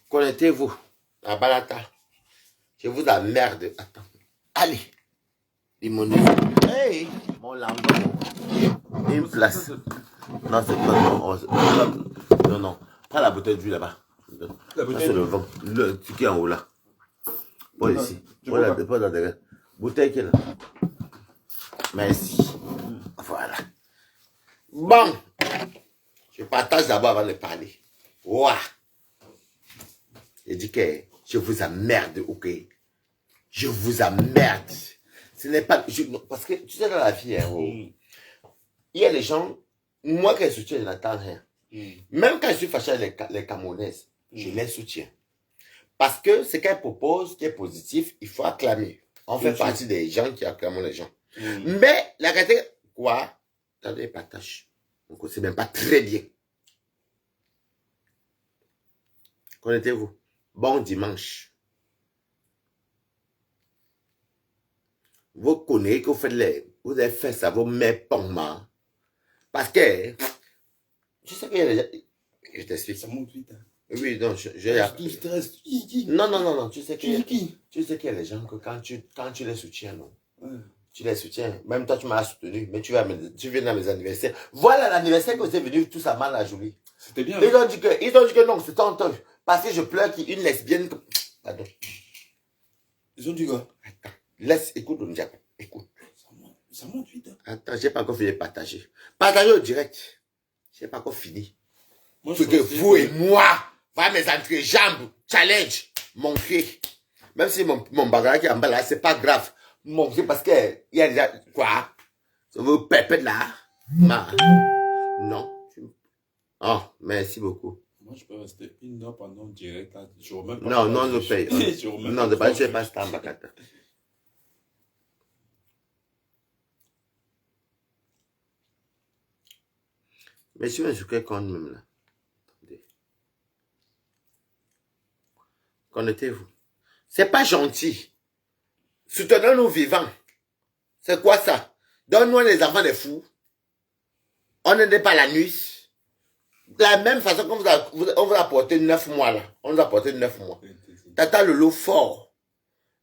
Connectez-vous à Balata. Je vous emmerde. Attends. Allez. Limonade. Hey, mon lambon. Une place. Non, c'est pas non. Non, non. Prends la bouteille d'huile là-bas. La bouteille. Ça, c'est le vent. Le truc qui est en haut là. Pas ici. Pas dans derrière. Bouteille qui est là. Merci. Voilà. Bon. Je partage d'abord avant de parler. Ouah. Je dis que je vous emmerde, ok? Je vous emmerde. Ce n'est pas... parce que, tu sais, dans la vie, hein, il y a des gens... Moi, qui les soutiens, je n'attends rien. Même quand je suis fâché avec les Camerounaises, je les soutiens. Parce que ce qu'elles proposent, qui est positif, il faut acclamer. On fait partie des gens qui acclament les gens. Mais, la réalité, quoi? Attendez, partage. Donc, on ne sait même pas très bien. Connectez-vous. Bon dimanche. Vous connaissez que vous avez fait ça, vous mettez pommes. Parce que, je sais qu'il y a des gens, je t'explique. Ça monte vite. Hein. Oui, non, non, tu sais qu'il y a des gens que quand tu les soutiens, non. Tu les soutiens. Même toi, tu m'as soutenu, mais tu viens dans mes anniversaires. Voilà l'anniversaire que vous êtes venu tous à mal à Jolie. C'était bien. Ils ont dit que non, c'est ton temps. Parce que je pleure qu'une lesbienne. Pardon. Ils ont dit quoi? Attends. Écoute, on diable. Écoute. Ça monte vite. Hein. Attends, j'ai pas encore fini de partager. Partagez au direct. J'ai pas encore fini. Moi, je que vous et moi, voilà mes entrejambes, challenge, montrer. Même si mon bagage qui est en bas là, c'est pas grave. Montrer parce que il y a déjà quoi? Ça vous pépette là? Non. Oh, merci beaucoup. Moi, je peux rester une heure pendant le direct là. Non, non, ne paye. Non, de pas, je vais pas ça en bacata. Mais je vais sur quel compte même là? Attendez. Connectez-vous. C'est pas gentil. Soutenons-nous vivants. C'est quoi ça? Donne-nous les enfants des fous. On n'aide pas la nuit. De la même façon qu'on vous a apporté 9 mois là. On nous a apporté 9 mois. Tata Lolo fort.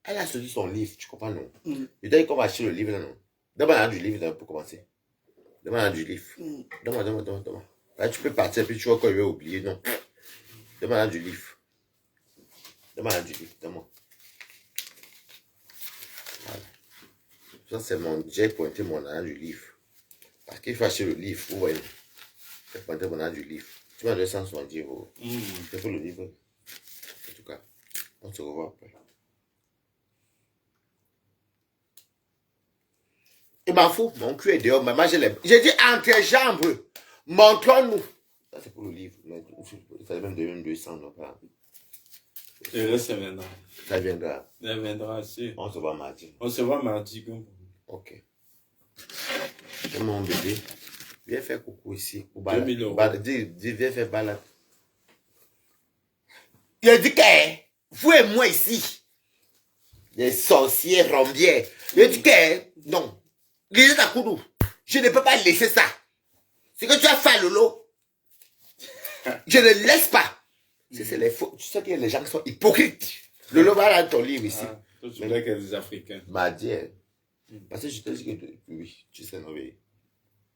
Elle a sorti son livre, tu comprends non? Je t'ai dit qu'on va acheter le livre là non. Demande du livre là, pour commencer. Demande du livre. Demande. Là tu peux partir puis tu vois qu'il va oublier, non. Demande du livre. Demande. Voilà. Ça c'est j'ai pointé mon âge du livre. Parce qu'il faut acheter le livre, vous voyez. J'ai pointé mon âge du livre. Tu m'as 270 €. C'est pour le livre. En tout cas, on se revoit après. Il m'en fout, mon cul est dehors, mais moi j'ai dit entre jambes, montrons-nous. Ça c'est pour le livre, mais il fallait même 200 €. Et là, ça viendra. Ça viendra. Ça viendra aussi. On se voit mardi. Ok. C'est mon bébé. Viens faire coucou ici. 2000 €. Dis, viens faire balade. Il a dit que vous et moi ici, les sorciers rombières. Il a dit que non. Lisez ta coudou. Je ne peux pas laisser ça. C'est que tu as fait Lolo. Je ne laisse pas. C'est les faux. Tu sais qu'il y a des gens qui sont hypocrites. Lolo va dans ton livre ici. Tu sais qu'il y a des Africains. M'a dit. Parce que je te dis que oui, tu sais, non, oui.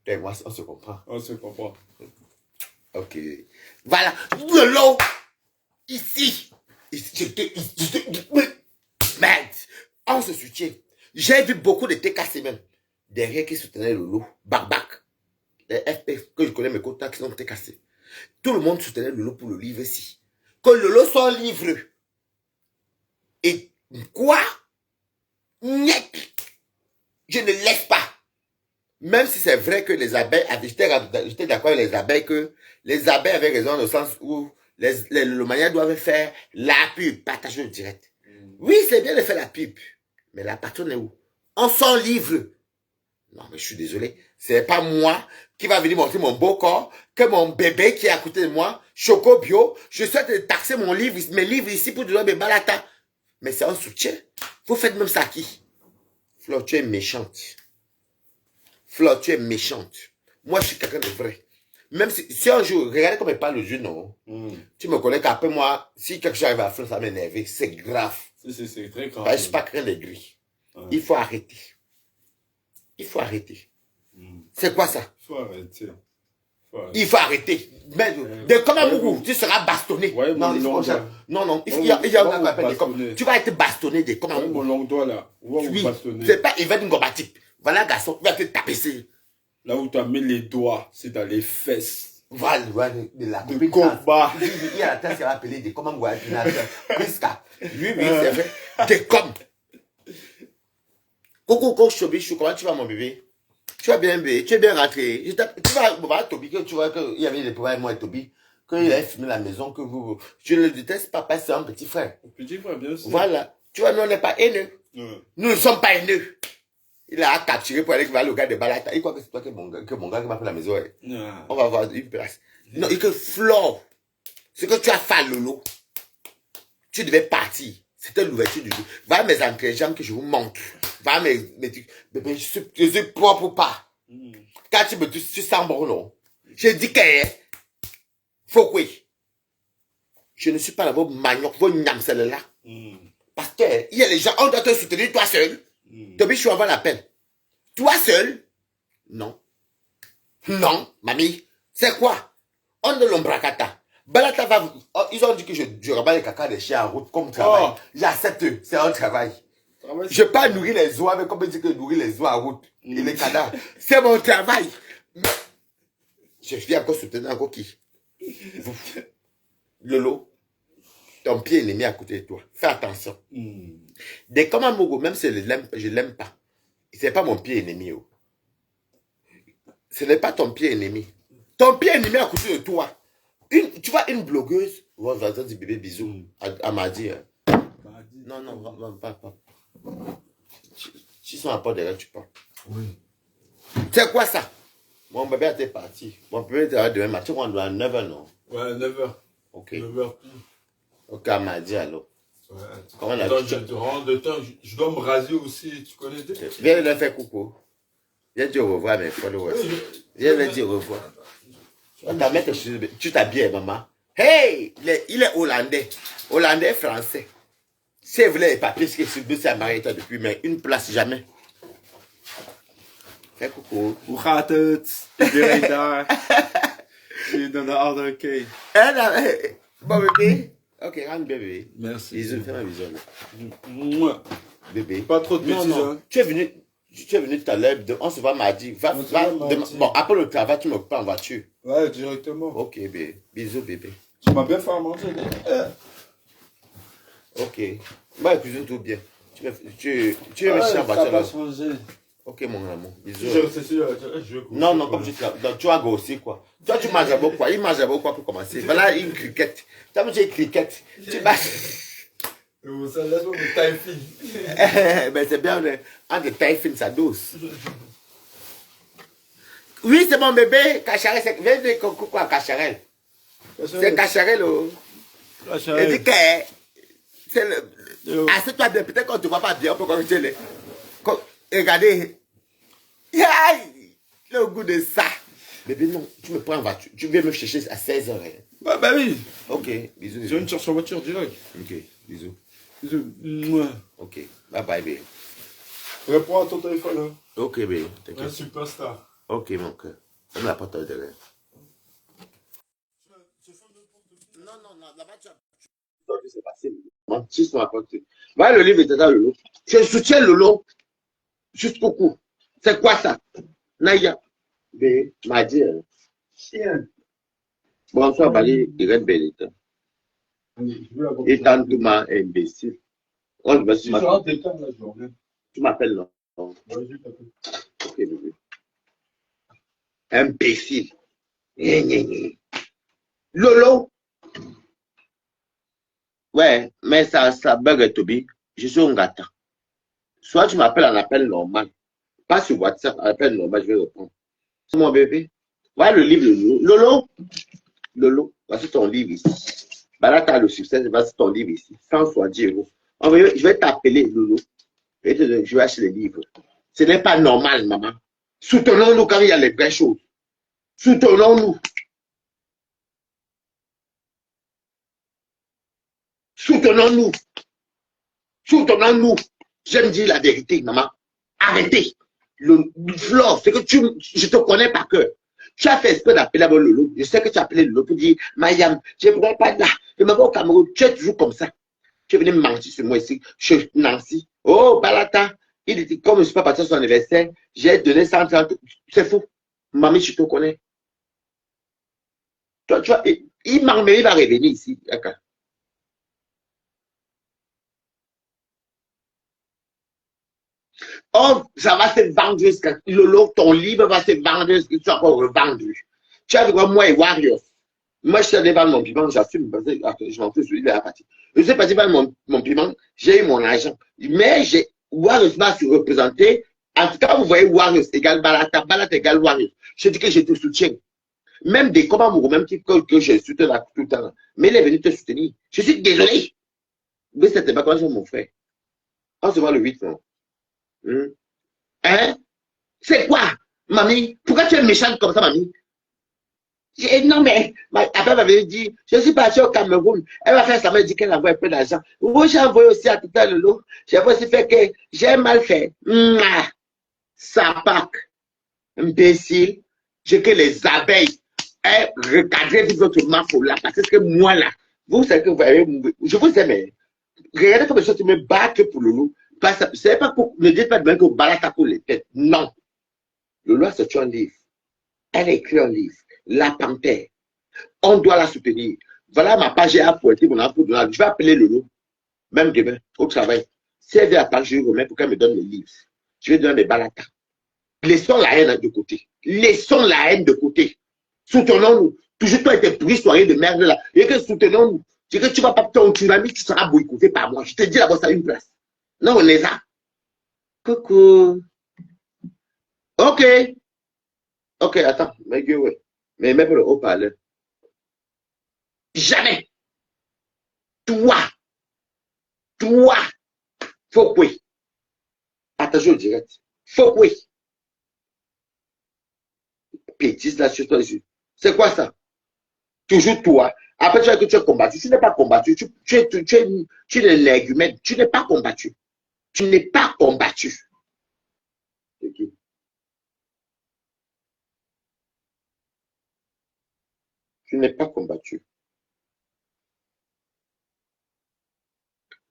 Et moi, on se comprend. On se comprend. Ok. Voilà. Lolo. Ici. Merde. On se soutient. J'ai vu beaucoup de TKC même. Derrière qui soutenaient Lolo. Bac. Les FP que je connais mes contacts qui sont TKC. Tout le monde soutenait Lolo pour le livre ici. Que Lolo soit un livre. Et quoi? Niet. Je ne laisse pas. Même si c'est vrai que les abeilles, j'étais d'accord avec les abeilles que les abeilles avaient raison dans le sens où le manière doivent faire la pub, partager le direct. Oui, c'est bien de faire la pub. Mais la patronne est où? On s'en livre. Non, mais je suis désolé. C'est pas moi qui va venir montrer mon beau corps, que mon bébé qui est à côté de moi, Choco Bio. Je souhaite taxer mes livres ici pour donner mes balatas. Mais c'est un soutien. Vous faites même ça à qui? Flore, tu es méchante. Flore, tu es méchante. Moi, je suis quelqu'un de vrai. Même si un jour, regardez comme il parle le jeu, non? Tu me connais qu'après moi, si quelque chose arrive à faire, ça m'énerve. C'est grave. C'est très grave. Parce que je suis pas craint des gris. Il faut arrêter. Il faut arrêter. C'est quoi ça? Il faut arrêter. Il faut arrêter. Mais de comme un mougou, tu seras bastonné. Ouais, non, il faut non, il y a un gars qui appelle comme. Tu vas être bastonné de comme un mougou. Mon long doigt là. Oui, c'est pas Yvette Ngobatik. Voilà, garçon, il va te taper. Là où tu as mis les doigts, c'est dans les fesses. Voilà, de la de combat. Il y a la tête qui va appeler des comme un mougou. Prisca. Oui, c'est vrai. Des comme. Coco, Chobichou, comment tu vas, mon bébé? Tu vas bien, bébé, tu es bien rentré. Tu vas voir Toby, que tu vois qu'il y avait des problèmes, moi et Toby, qu'il avait fumé la maison, que vous. Je ne le déteste pas, c'est un petit frère. Petit frère, bien sûr. Voilà. Tu vois, nous, on n'est pas haineux. Nous ne sommes pas haineux. Il a capturé pour aller voir le gars de Balata. Il croit que c'est toi que mon gars qui m'a fait la maison. Ouais. On va avoir une place. Non, il que Flore. Ce que tu as fait, Lolo. Tu devais partir. C'était l'ouverture du jeu. Va à mes entraînements que je vous montre. Va à mes trucs. Bébé, je suis propre ou pas. Quand tu me touches, tu sens bon, non? Je dis que, faut que. Je ne suis pas là, vos manioc, vos nyam, celle-là. Parce que, il y a les gens, on doit te soutenir toi seul. Toby, je suis avant la peine. Toi seul? Non. Non, mamie. C'est quoi? On de l'ombracata. Balata va, ils ont dit que je rabats les caca des chiens en route comme travail. J'accepte, c'est un travail. Je ne vais pas nourrir les oies, mais comme ils disent que nourrir les oies en route et les cadavres. C'est mon travail. Mais je viens encore soutenir encore qui? Lolo, ton pied ennemi à côté de toi. Fais attention. Dès comme un mogo, même si je ne l'aime pas, ce n'est pas mon pied ennemi. Oh. Ce n'est pas ton pied ennemi. Ton pied ennemi à côté de toi. Tu vois une blogueuse, on va dire bébé bisous à Madi. Non, pas. Si sont à part derrière, tu parles. Oui. C'est quoi ça? Mon bébé était parti. Mon bébé était demain matin, on doit à 9h, non? Ouais, 9h. Ok. 9h. Ok, à Madi alors. Ouais. Comment on a Attends, je te rends de temps. Je dois me raser aussi, tu connais? Viens leur faire coucou. Viens dire au revoir, mes followers. Viens leur dire au revoir. Tu t'habilles, maman. Hey! Il est hollandais. Hollandais français. Si vous voulez les papiers, c'est à Marita depuis, mais une place jamais. Fais coucou. Hoe gaat het? Iedereen daar? Zie je dan de andere kant? Bon bébé. Ok, rentre bébé. Merci. Bisous, fais ma bisou. Mouah. Bébé. Pas trop de bêtises. Non. Tu es venu tout à l'heure, on se voit mardi. Bon, après le travail, tu me prends en voiture. Ouais, directement. Ok, bébé. Bisous, bébé. Tu m'as bien fait à manger. Ok. Moi, je cuisine tout bien. Tu es méchant en voiture. Ça va changer. Ok, mon amour. Bisous. Non, comme tu vas grosser, quoi. Toi, tu manges beaucoup, quoi. Il mange beaucoup, quoi, pour commencer. Voilà une cricket. Tu as mangé une cricket. Tu manges. Ça laisse-moi une taille fine. Ben, c'est bien, entre taille fine, ça douce. Oui, c'est mon bébé, Cacharel. Viens dire coucou à Cacharel. C'est Cacharel, oh. Il dit que c'est le. Assieds-toi bien, peut-être qu'on ne te voit pas bien, on peut corriger les. Regardez. Le goût de ça. Bébé, non, tu me prends en voiture. Tu viens me chercher à 16h. Bah oui. Ok, bisous. Je viens me chercher en voiture direct. Ok, bisous. Bisous. Mouah. Ok, bye bye, bébé. Réponds à ton téléphone. Hein. Ok, bébé. Un superstar. Ok, mon cœur. On n'a pas de derrière. Non, là-bas, tu as. Ce qui s'est passé. Tu sont apportés. Voilà le livre était dans le lot. Je soutiens le lot jusqu'au cou. C'est quoi ça? Naya. B. M'a dit. Chien. Bonsoir, Bali. Irène Benita. Et Tantouma, imbécile. Tu m'appelles, non? Ok, bébé. Imbécile. Lolo. Ouais, mais ça bug, Toby. Je suis un gâteau. Soit tu m'appelles en appel normal. Pas sur WhatsApp, en appel normal, je vais répondre. C'est mon bébé. Voilà le livre, Lolo, voici ton livre ici. Bah là, tu as le succès, voici ton livre ici. 170 euros. Je vais t'appeler, Lolo. Je vais acheter les livres. Ce n'est pas normal, maman. Soutenons-nous quand il y a les vraies choses. Soutenons-nous. Soutenons-nous. Soutenons-nous. J'aime dire la vérité, maman. Arrêtez. Flore, c'est que je te connais par cœur. Tu as fait espèce d'appeler à Lolo. Je sais que tu as appelé Lolo pour dire, Mayam, je ne pourrais pas là. Je m'en vais au Cameroun. Tu es toujours comme ça. Tu es venu me mentir sur moi ici. Chez Nancy. Oh, Balata. Il dit, comme je ne suis pas parti à son anniversaire, j'ai donné 130. C'est faux. Mamie, je te connais. Toi, tu vois, il va revenir ici. D'accord. Oh, ça va se vendre jusqu'à Lolo, ton livre va se vendre jusqu'à tu vas revendu. Tu as vu quoi, moi et Warriors. Moi, je suis allé vendre mon piment, j'assume, parce que je m'en fous, celui de la partie. Je suis parti vendre mon piment, j'ai eu mon argent. Mais Warriors va se représenter. En tout cas, vous voyez Warriors égale Balata, Balata égale Warriors. Je dis que je te soutiens. Même des combats mourants, même que je soutiens là tout le temps. Mais il est venu te soutenir. Je suis désolé. Mais c'était pas comme ça, mon frère. On se voit le 8, non? Hein? C'est quoi, mamie? Pourquoi tu es méchante comme ça, mamie? Non, mais après, elle m'avait dit, je suis parti au Cameroun. Elle va faire ça, elle m'a dit qu'elle envoie un peu d'argent. Oui, j'ai envoyé aussi à tout à l'eau. J'ai aussi fait que j'ai mal fait. Ça pack. Imbécile. J'ai que les abeilles. Recadrez votre marque là. Parce que moi, là, vous savez que vous avez. Je vous aime. Regardez comme ça, tu me bats pour le loup. C'est pas pour. Ne dites pas de même que vous battez pour les têtes. Non. Le loi, c'est un livre. Elle a écrit un livre. La panthère. On doit la soutenir. Voilà ma page à pointer mon info. Je vais appeler le loup. Même demain, au travail. Si elle vient à Paris, je lui remets pour qu'elle me donne le livre. Je vais donner des balatas. Laissons la haine de côté. Laissons la haine de côté. Soutenons-nous. Toujours toi et tes pourris soirées de merde là. Et que soutenons-nous. C'est que tu vas pas ton tsunami, tu seras boycotté par moi. Je te dis là-bas, ça a une place. Non, on les a. Coucou. Ok. Ok, attends. Mais ouais. Mais même le haut-parleur. Jamais. Toi. Toi. Faut quoi? Attention au direct. Faut quoi? Pétisse là sur toi. C'est quoi ça? Toujours toi. Après, tu vois que tu as combattu. Tu n'es pas combattu. Tu es l'égumène. Tu n'es pas combattu. Tu n'es pas combattu. Okay. Tu n'es pas combattu.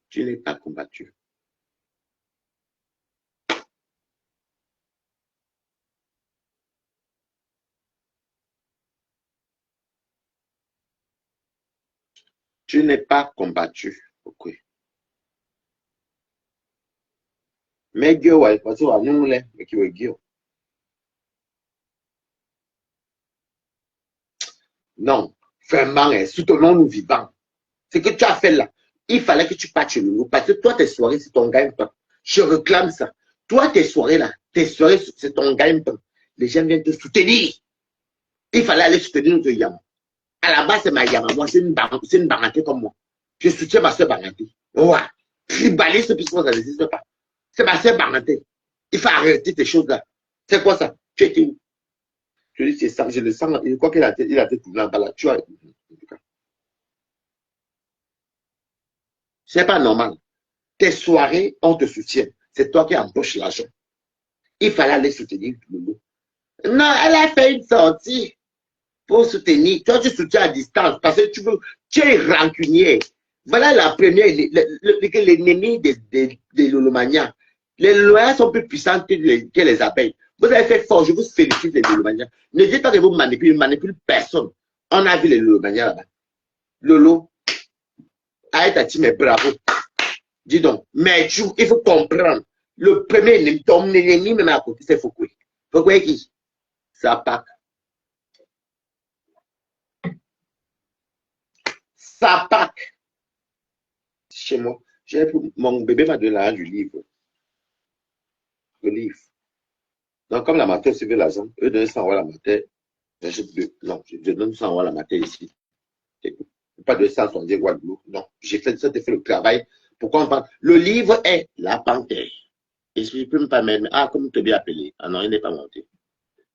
Tu n'es pas combattu. Tu n'es pas combattu. Ok. Mais Dieu, ouais, parce que nous, mais qui veut Dieu. Non, vraiment, soutenons-nous vivants. Ce que tu as fait là, il fallait que tu partes chez nous. Parce que toi, tes soirées, c'est ton gagne-pain. Je réclame ça. Toi, tes soirées là, c'est ton gagne-pain. Les gens viennent te soutenir. Il fallait aller soutenir notre Yama. À la base, c'est ma Yama. Moi, c'est une baranté comme moi. Je soutiens ma soeur baranté. Ouais. Tribaliste, puisque ça n'existe pas. C'est ma soeur baranté. Il faut arrêter ces choses-là. C'est quoi ça? Tu étais où? Je dis, c'est ça. Je le sens. Je crois qu'il a été tourné en bas là. Tu vois. C'est pas normal. Tes soirées, on te soutient. C'est toi qui empoches l'argent. Il fallait aller soutenir Loulou. Non, elle a fait une sortie pour soutenir. Toi, tu soutiens à distance parce que tu es rancunier. Voilà la première, l'ennemi des Lolomaniens. Les Lolomaniens sont plus puissants que les abeilles. Vous avez fait fort, je vous félicite les Lolomaniens. Ne dites pas que vous manipulez personne. On a vu les Lolomaniens là-bas. Lolo, arrête ta team, mais bravo. Dis donc, mais il faut comprendre. Le premier ennemi, ton ennemi même à côté, c'est Foucault. Foucault qui? Ça pack. Ça pack. Chez moi. Mon bébé m'a donné l'argent du livre. Le livre. Donc, comme la matin suivait l'argent, eux donnaient 100 € la matin. J'achète deux. Non, je donne 100 € la matin ici. Pas de 170 Guadeloupe. Non, j'ai fait le travail. Pourquoi on parle? Le livre est La Panthère. Et je ne peux même pas mettre. Ah, comme tu bien appelé. Ah non, il n'est pas monté.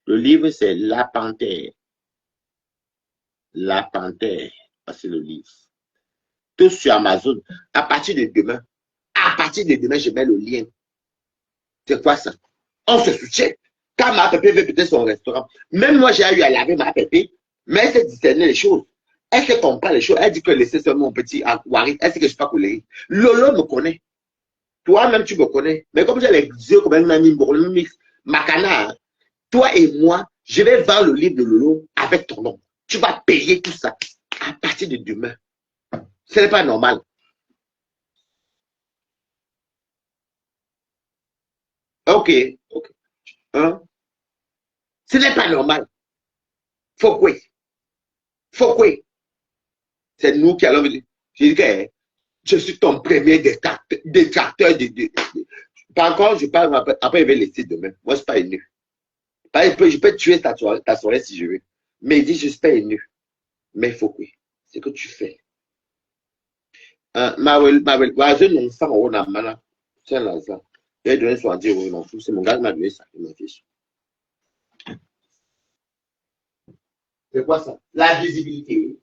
Le livre, c'est La Panthère. La Panthère. Ah, c'est le livre. tout sur Amazon. À partir de demain, je mets le lien. C'est quoi ça? On se soutient. Quand ma pépé veut peut-être son restaurant, même moi j'ai eu à laver ma pépé, mais elle sait discerner les choses. Elle sait comprendre les choses. Elle dit que laissez seulement mon petit Wari. Elle sait que je ne suis pas colérique. Lolo me connaît. Toi-même, tu me connais. Mais comme j'ai les yeux comme un ami, Makana, hein, toi et moi, je vais vendre le livre de Lolo avec ton nom. Tu vas payer tout ça à partir de demain. Ce n'est pas normal. Ok. Hein? Ce n'est pas normal. Faut quoi? Faut quoi? C'est nous qui allons venir. Je dis que je suis ton premier détracteur. Par contre, je parle après, je vais laisser demain. Moi, je ne suis pas énu. Je peux tuer ta soirée si je veux. Mais il dit, je ne suis pas énu. Mais il faut quoi? C'est que tu fais. Je n'ai pas de mana. C'est un hasard. Il a donné 70 euros, il m'en fout. C'est mon gars qui m'a donné ça. Il m'a fiche. C'est quoi ça? La visibilité.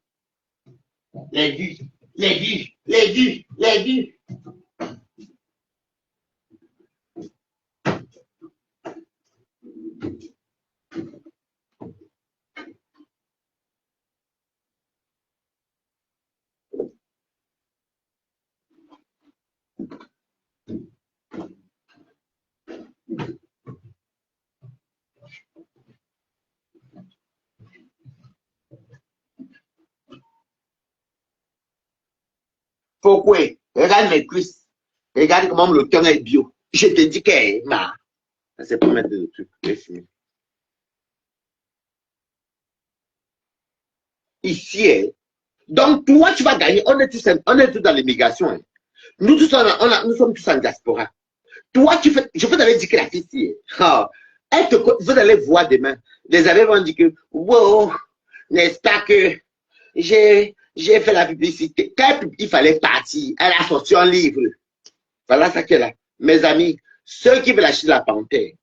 Les vues. Les vues. Les vues. Les vues. Pourquoi? Regarde mes cuisses. Regarde comment le temps est bio. Je te dis qu'elle est marre. C'est pas mettre de trucs. Ici, hein. Donc, toi, tu vas gagner. On est tous dans l'immigration. Hein. Nous, tous, nous sommes tous en diaspora. Toi, je peux t'aller dire que la fille ici, hein. Vous allez voir demain. Les amis vont dire que, wow, n'est-ce pas que j'ai fait la publicité. Quand il fallait partir, elle a sorti un livre. Voilà ça qu'elle a. Mes amis, ceux qui veulent acheter la panthère,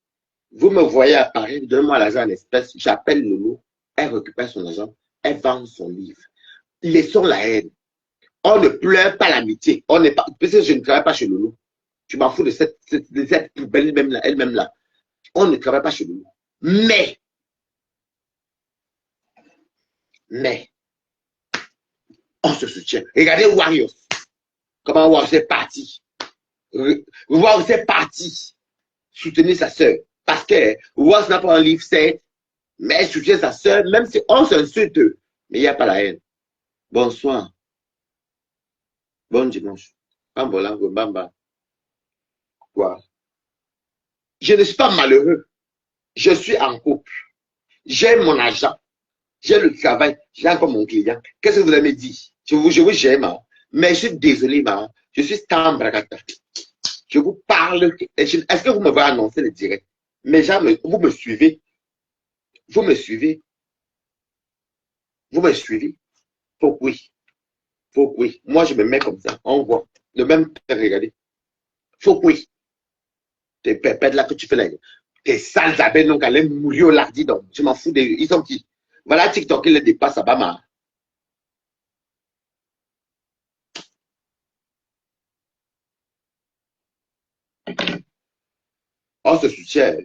vous me voyez à Paris, donnez-moi l'argent en espèces, j'appelle Lolo, elle récupère son argent, elle vend son livre. Laissons la haine. On ne pleure pas l'amitié. On n'est pas, parce que je ne travaille pas chez Lolo. Tu m'en fous de cette poubelle elle-même là. On ne travaille pas chez Lolo. Mais, on se soutient. Regardez Warriors. Comment Warriors est parti. Warriors est parti soutenir sa sœur. Parce que Warriors n'a pas un livre, c'est, mais elle soutient sa sœur, même si on s'insulte, mais il n'y a pas la haine. Bonsoir. Bon dimanche. Bambola, bamba. Quoi? Je ne suis pas malheureux. Je suis en couple. J'ai mon argent. J'ai le travail. J'ai encore mon client. Qu'est-ce que vous allez me dire? Je vous j'aime, hein. Mais je suis désolé, ma. Je suis Stambrakata. Je vous parle. Est-ce que vous me voyez annoncer le direct? Mais jamais, vous me suivez. Vous me suivez. Vous me suivez. Faut que oui. Faut que oui. Moi, je me mets comme ça. On voit. Le même, regardez. Faut que oui. Tes pépettes là que tu fais là. Tes sales abeilles, donc, elle est mourir au lardi, donc. Je m'en fous des. Ils sont qui? Voilà, TikTok, il les dépasse à Bama. On se soutient.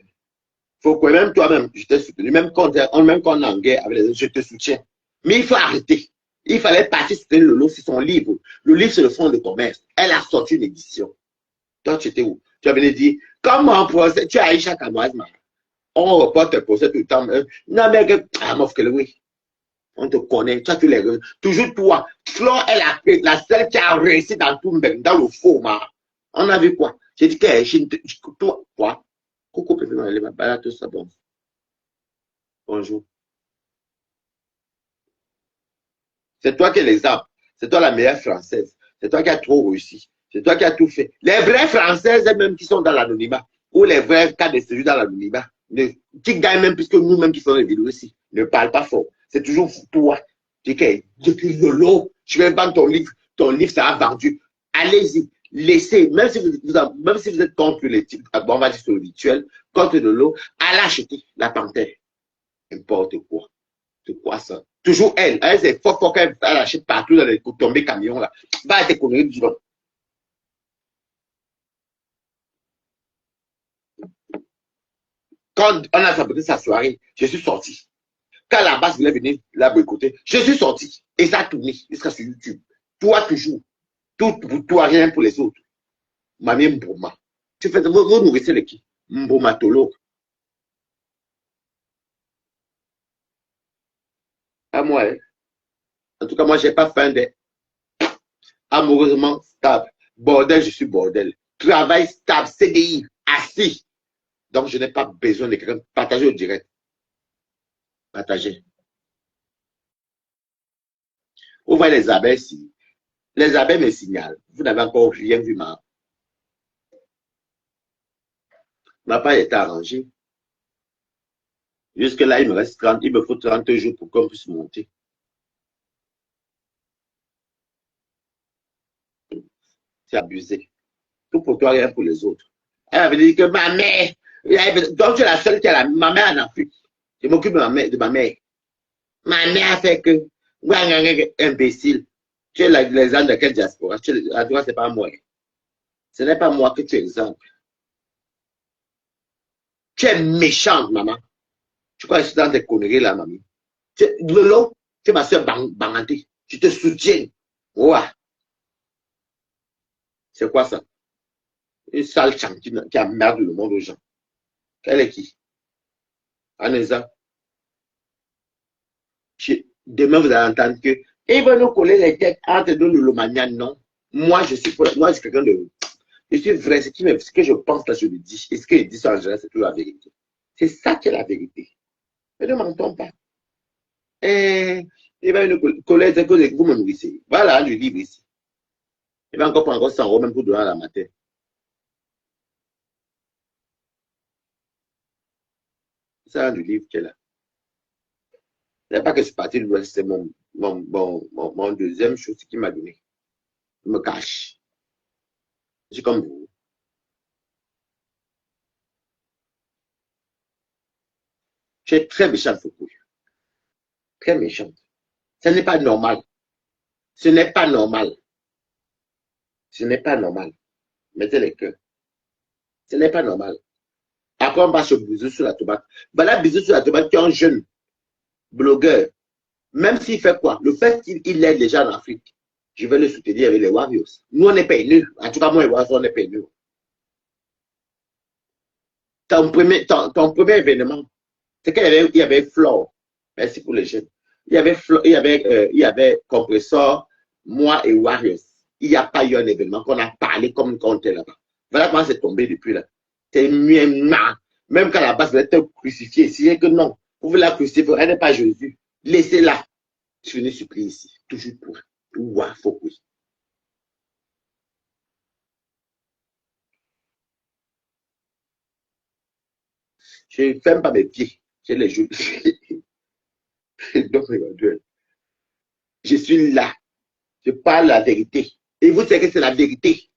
Faut que même toi-même, je t'ai soutenu. Même quand on est en guerre avec les autres, je te soutiens. Mais il faut arrêter. Il fallait partir soutenir Lolo sur son livre. Le livre, c'est le fonds de commerce. Elle a sorti une édition. Toi, tu étais où? Tu avais dit, comment procès? Tu as Aïcha Kamoise, on reporte tes procès tout le temps. Non, mais, oui. On te connaît, tu as tous les raisons. Toujours toi. Flore est la seule qui a réussi dans tout dans le faux, On a vu quoi? J'ai dit que toi, quoi? Coucou, tout ça, bon. Bonjour. C'est toi qui es l'exemple. C'est toi la meilleure française. C'est toi qui as trop réussi. C'est toi qui as tout fait. Les vraies françaises, même qui sont dans l'anonymat, ou les vrais cas de séjour dans l'anonymat, qui gagnent même plus que nous-mêmes qui sommes les vidéos ici, ne parlent pas fort. C'est toujours toi. Depuis Lolo, je vais vendre ton livre. Ton livre sera vendu. Allez-y. Laissez, même si vous êtes contre les types, bon, on va dire sur le rituel, contre Lolo, allez acheter la panthère. N'importe quoi. C'est quoi ça? Toujours elle. Elle, c'est fort qu'elle achète partout dans les tombées camions là. Va être conneries du nom. Quand on a fabriqué sa soirée, je suis sorti. Quand la base voulait venir la boycotter, je suis sorti. Et ça a tourné jusqu'à sur YouTube. Toi, toujours. Tout pour toi, rien pour les autres. Mamie Mboma. Tu fais, vous nourrissez les qui? Mbomatologue. À moi, hein. En tout cas, moi, j'ai pas faim d'être amoureusement stable. Bordel, je suis bordel. Travail stable, CDI, assis. Donc, je n'ai pas besoin de quelqu'un. Partagez au direct. Partagez. Vous voyez les abeilles ici. Les abeilles me signalent. Vous n'avez encore rien vu, ma part est arrangée. Jusque là, il me reste 30, il me faut 30 jours pour qu'on puisse monter. C'est abusé. Tout pour toi, rien pour les autres. Elle avait dit que ma mère, donc tu es la seule qui a ma mère en Afrique. Je m'occupe de ma mère. Ma mère a fait que, imbécile. Tu es l'exemple de quelle diaspora? En tout cas, c'est pas moi. Ce n'est pas moi que tu exemples. Tu es méchante, maman. Tu crois que je suis dans des conneries là, mamie? Lolo, tu es ma soeur Banganté. Tu te soutiens. Ouais. C'est quoi ça? Une sale chantine qui emmerde le monde aux gens. Elle est qui? Anessa. Demain, vous allez entendre que ils vont nous coller les têtes entre nous, le Lomania. Non. Moi, je suis quelqu'un de. Je suis vrai. Ce que je pense, là, je le dis. Et ce que je dis ça en général, c'est toujours la vérité. C'est ça qui est la vérité. Mais ne m'entends pas. Il va nous coller les têtes, vous me nourrissez. Voilà, le livre ici. Il va encore prendre 100 € même pour donner à la matin. C'est ça, le livre qui est là. Ce n'est pas que je suis parti de l'Ouest, c'est mon deuxième chose qui m'a donné. Je me cache. Je suis comme vous. Tu es très méchante, Foucault. Très méchante. Ce n'est pas normal. Ce n'est pas normal. Ce n'est pas normal. Mettez les cœurs. Ce n'est pas normal. Après, on passe sur bisou sur la tomate. Voilà, bisou sur la tomate qui est un jeune blogueur. Même s'il fait quoi? Le fait qu'il aide les gens en Afrique, je vais le soutenir avec les Warriors. Nous, on n'est pas nus. En tout cas, moi et Warriors, on n'est pas nus. Ton premier événement, c'est qu'il y avait Flore. Merci pour les jeunes. Il y avait Compressor, moi et Warriors. Il n'y a pas eu un événement qu'on a parlé comme quand on était là-bas. Voilà comment c'est tombé depuis là. C'est mieux. Même quand la base elle était crucifiée, c'est que non. Vous voulez la crucifier, elle n'est pas Jésus. Laissez-la. Je venais supplier ici. Toujours pour. Ouah, faut que oui. Je ne ferme pas mes pieds. J'ai les joues. Donc, je suis là. Je parle la vérité. Et vous savez que c'est la vérité.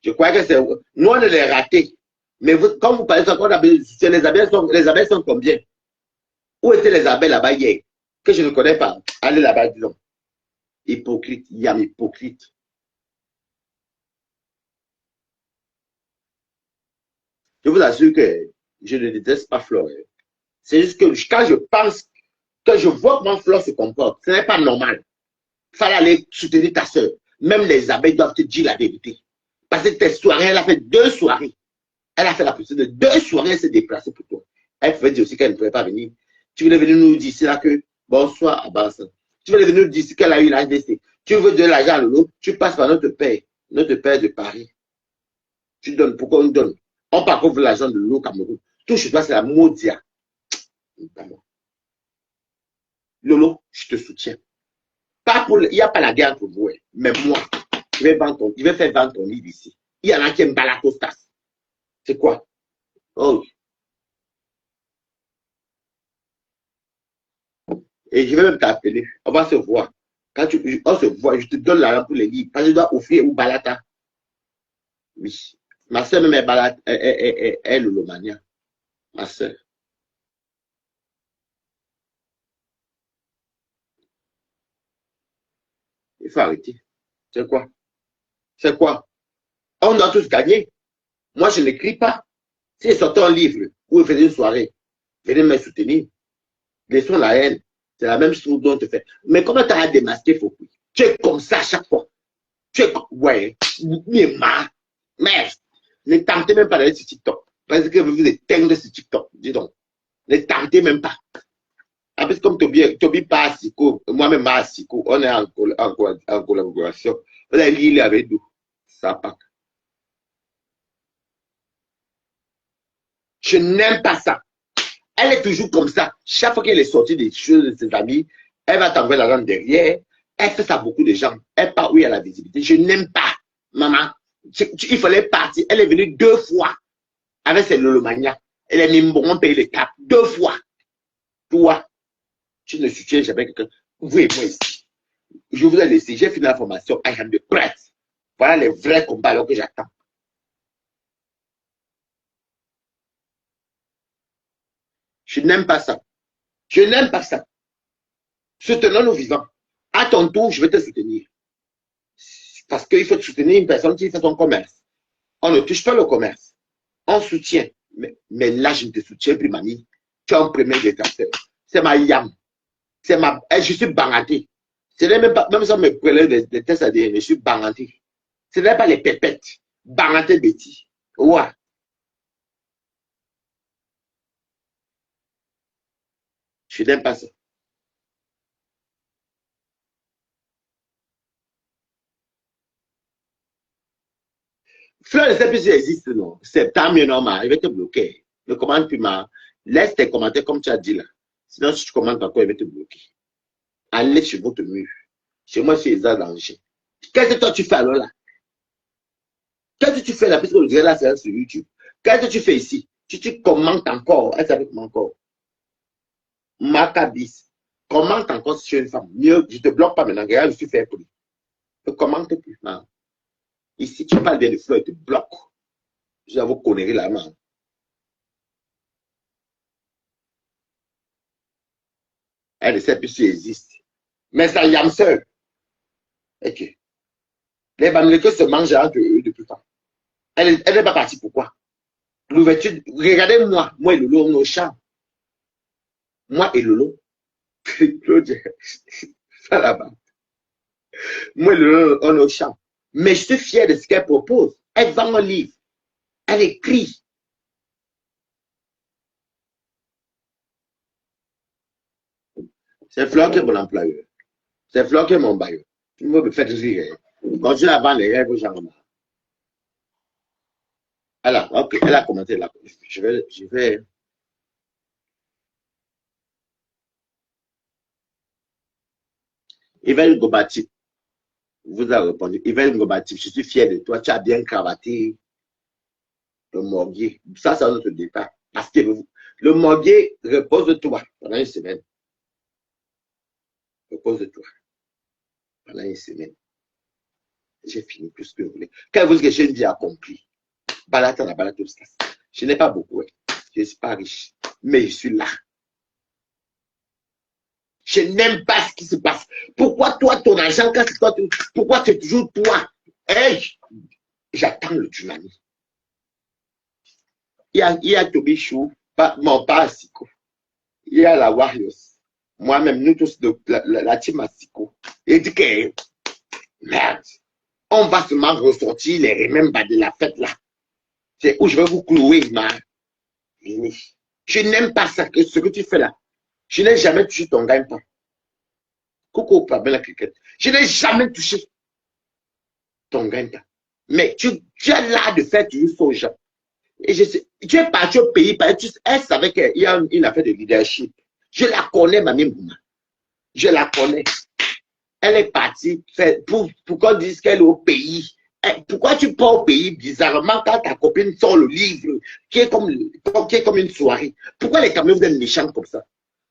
Je crois que c'est. Nous, on est les ratés. Mais vous, quand vous parlez encore d'abeilles, les abeilles sont combien? Où étaient les abeilles là-bas hier? Que je ne connais pas. Allez là-bas, disons. Hypocrite, yam hypocrite. Je vous assure que je ne déteste pas Flore. C'est juste que quand je pense, que je vois comment Flore se comporte, ce n'est pas normal. Il fallait aller soutenir ta soeur. Même les abeilles doivent te dire la vérité. Parce que tes soirées, elle a fait 2 soirées. Elle a fait la procédure de 2 soirées, elle s'est déplacée pour toi. Elle pouvait dire aussi qu'elle ne pouvait pas venir. Tu voulais venir nous dire là que bonsoir Abbas. Tu voulais venir nous dire qu'elle a eu l'HDC. Tu veux de l'argent à l'eau, tu passes par notre père de Paris. Tu donnes, pourquoi on donne? On parcourt l'argent de l'eau Cameroun. Tout chez toi, c'est la maudia. Lolo, je te soutiens. Il n'y a pas la guerre entre vous, mais moi, je vais faire vendre ton livre ici. Il y en a qui aiment Balakostas. C'est quoi? Oh. Et je vais même t'appeler. On va se voir. Quand on se voit, je te donne l'argent pour les livres. Parce que je dois offrir ou Balata. Oui. Ma soeur même est Balata, est Lolomania. Ma soeur. Il faut arrêter. C'est quoi? C'est quoi? On doit tous gagner. Moi, je n'écris pas. Si je sortais un livre ou je faisais une soirée, venez me soutenir. Laissons la haine. C'est la même chose dont on te fait. Mais comment tu as démasqué Fokui? Tu es comme ça à chaque fois. Tu es comme... Ouais. Mais merde. Ne tentez même pas d'aller sur TikTok. Parce que vous éteindre sur TikTok. Dis donc. Ne tentez même pas. En plus, comme Toby pas à Siko, moi-même pas à Siko, on est en collaboration. On a lié avec nous. Ça pas. Je n'aime pas ça. Elle est toujours comme ça. Chaque fois qu'elle est sortie des choses de ses amis, elle va t'envoyer la langue derrière. Elle fait ça à beaucoup de gens. Elle part où il y a la visibilité. Je n'aime pas, maman. Il fallait partir. Elle est venue 2 fois avec ses lolomania. Elle est nimbrons payer les capes 2 fois. Toi, tu ne soutiens jamais quelqu'un. Vous et moi ici. Je vous ai laissé. J'ai fini la formation. I am the prêtre. Voilà les vrais combats alors que j'attends. Je n'aime pas ça. Je n'aime pas ça. Soutenons nos vivants. À ton tour, je vais te soutenir. Parce qu'il faut soutenir une personne qui fait son commerce. On ne touche pas le commerce. On soutient. Mais là, je ne te soutiens plus, mamie. Tu es un premier détracteur. C'est ma yam. C'est ma... Je suis bangaté. Ce n'est même pas... Même si on me prélève des tests ADN, je suis bangaté. Ce n'est pas les pépettes. Bangaté Betty. Ouais. Je n'aime pas ça. Fleur, ne sais plus si ça existe, non. C'est tant mieux normal. Il va te bloquer. Ne commente plus, ma. Laisse tes commentaires comme tu as dit là. Sinon, si tu commentes encore, il va te bloquer. Allez sur votre mur. Chez moi, c'est les danger. Qu'est-ce que toi tu fais alors là? Qu'est-ce que tu fais là? Puisque le là, c'est sur YouTube. Qu'est-ce que tu fais ici? Tu commentes encore. Elle s'appelle comment encore? Macabis. Commente encore si tu es une femme. Mieux, je ne te bloque pas maintenant. Regarde, je suis fait pour lui. Ne commente plus. Non. Ici, tu parles bien de fleurs, il te bloque. Je vais vous conneries la main. Elle ne sait plus si elle existe. Mais ça y a seul. Ok. Les Bamileke se mangent entre eux depuis le temps. Elle n'est pas partie. Pourquoi? L'ouverture. Regardez-moi. Moi et Lolo, on est au champ. Moi et Lolo. Claude, ça là-bas. Moi et Lolo, on est au champ. Mais je suis fier de ce qu'elle propose. Elle vend un livre. Elle écrit. C'est Fleur qui est mon employeur. C'est Fleur qui est mon bailleur. Tu me fais rire. Quand tu la vends les rêves, j'en ai. Elle a commenté là. Je vais. Yvel Gobati vous a répondu. Yvel Gobati, je suis fier de toi. Tu as bien cravaté le morguier. Ça, c'est un autre détail. Parce que le morguier repose de toi pendant une semaine. Repose de toi pendant une semaine. J'ai fini tout ce que vous voulez. Quand vous dites que j'ai une vie accomplie, balade à la balade tout ça. Je n'ai pas beaucoup. Je ne suis pas riche. Mais je suis là. Je n'aime pas ce qui se passe. Pourquoi toi, ton argent, quand c'est toi, pourquoi c'est toujours toi? Hey, j'attends le tsunami. Il y a Toby Chou, pas à Siko. Il y a la Warriors. Moi-même, nous tous, la team à Siko. Il dit que, merde, on va seulement ressortir les mêmes de la fête là. C'est où je vais vous clouer, ma. Je n'aime pas ça, ce que tu fais là. Je n'ai jamais touché ton gagne-pain. Coucou, pas bien la cricket. Je n'ai jamais touché ton gagne-pain. Mais tu as l'art de faire toujours ça aux gens. Et tu es parti au pays, elle savait qu'il y a une affaire de leadership. Je la connais, Mamie Mouma. Je la connais. Elle est partie pour qu'on dise qu'elle est au pays. Pourquoi tu pars au pays bizarrement quand ta copine sort le livre qui est comme une soirée? Pourquoi les camions vous êtes méchants comme ça?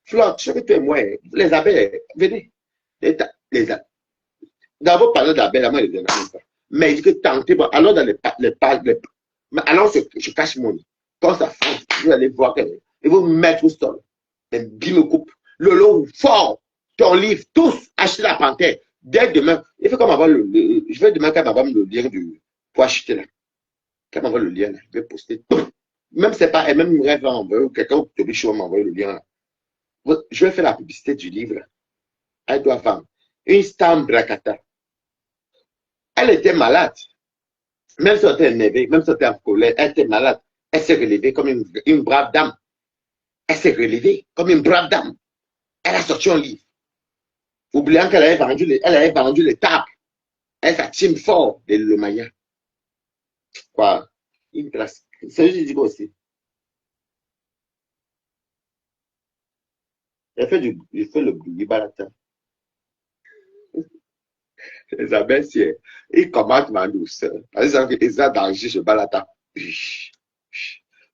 Flot, je vais te moi, les abeilles, venez. D'abord, parler d'abeilles, moi, je ne pas. Mais il dit que tentez, alors dans alors je cache mon lit. Quand ça fait, vous allez voir qu'elle vous mettre au sol. Et bim me coupe. Le lot fort, ton livre, tous, achetez la panthère. Dès demain, il faut qu'on m'envoie je vais demander qu'elle m'envoie le lien pour acheter là. Qu'elle m'envoie le lien là. Je vais poster. Même c'est pas, elle même rêve envoyer, ou quelqu'un au Toby Show m'envoyer le lien là. Je vais faire la publicité du livre là. Elle doit vendre. Une star Brakata. Elle était malade. Même si elle était énervée, même si elle était en colère, elle était malade. Elle s'est relevée comme une brave dame. Elle s'est relevée comme une brave dame. Elle a sorti un livre. Oubliant qu'elle avait vendu les tables. Elle s'attime fort de l'Omania. Quoi? Une place. C'est juste du aussi. Elle fait le balata. Isabelle, si il commente ma douceur. Par exemple, ils ont danger, je balata.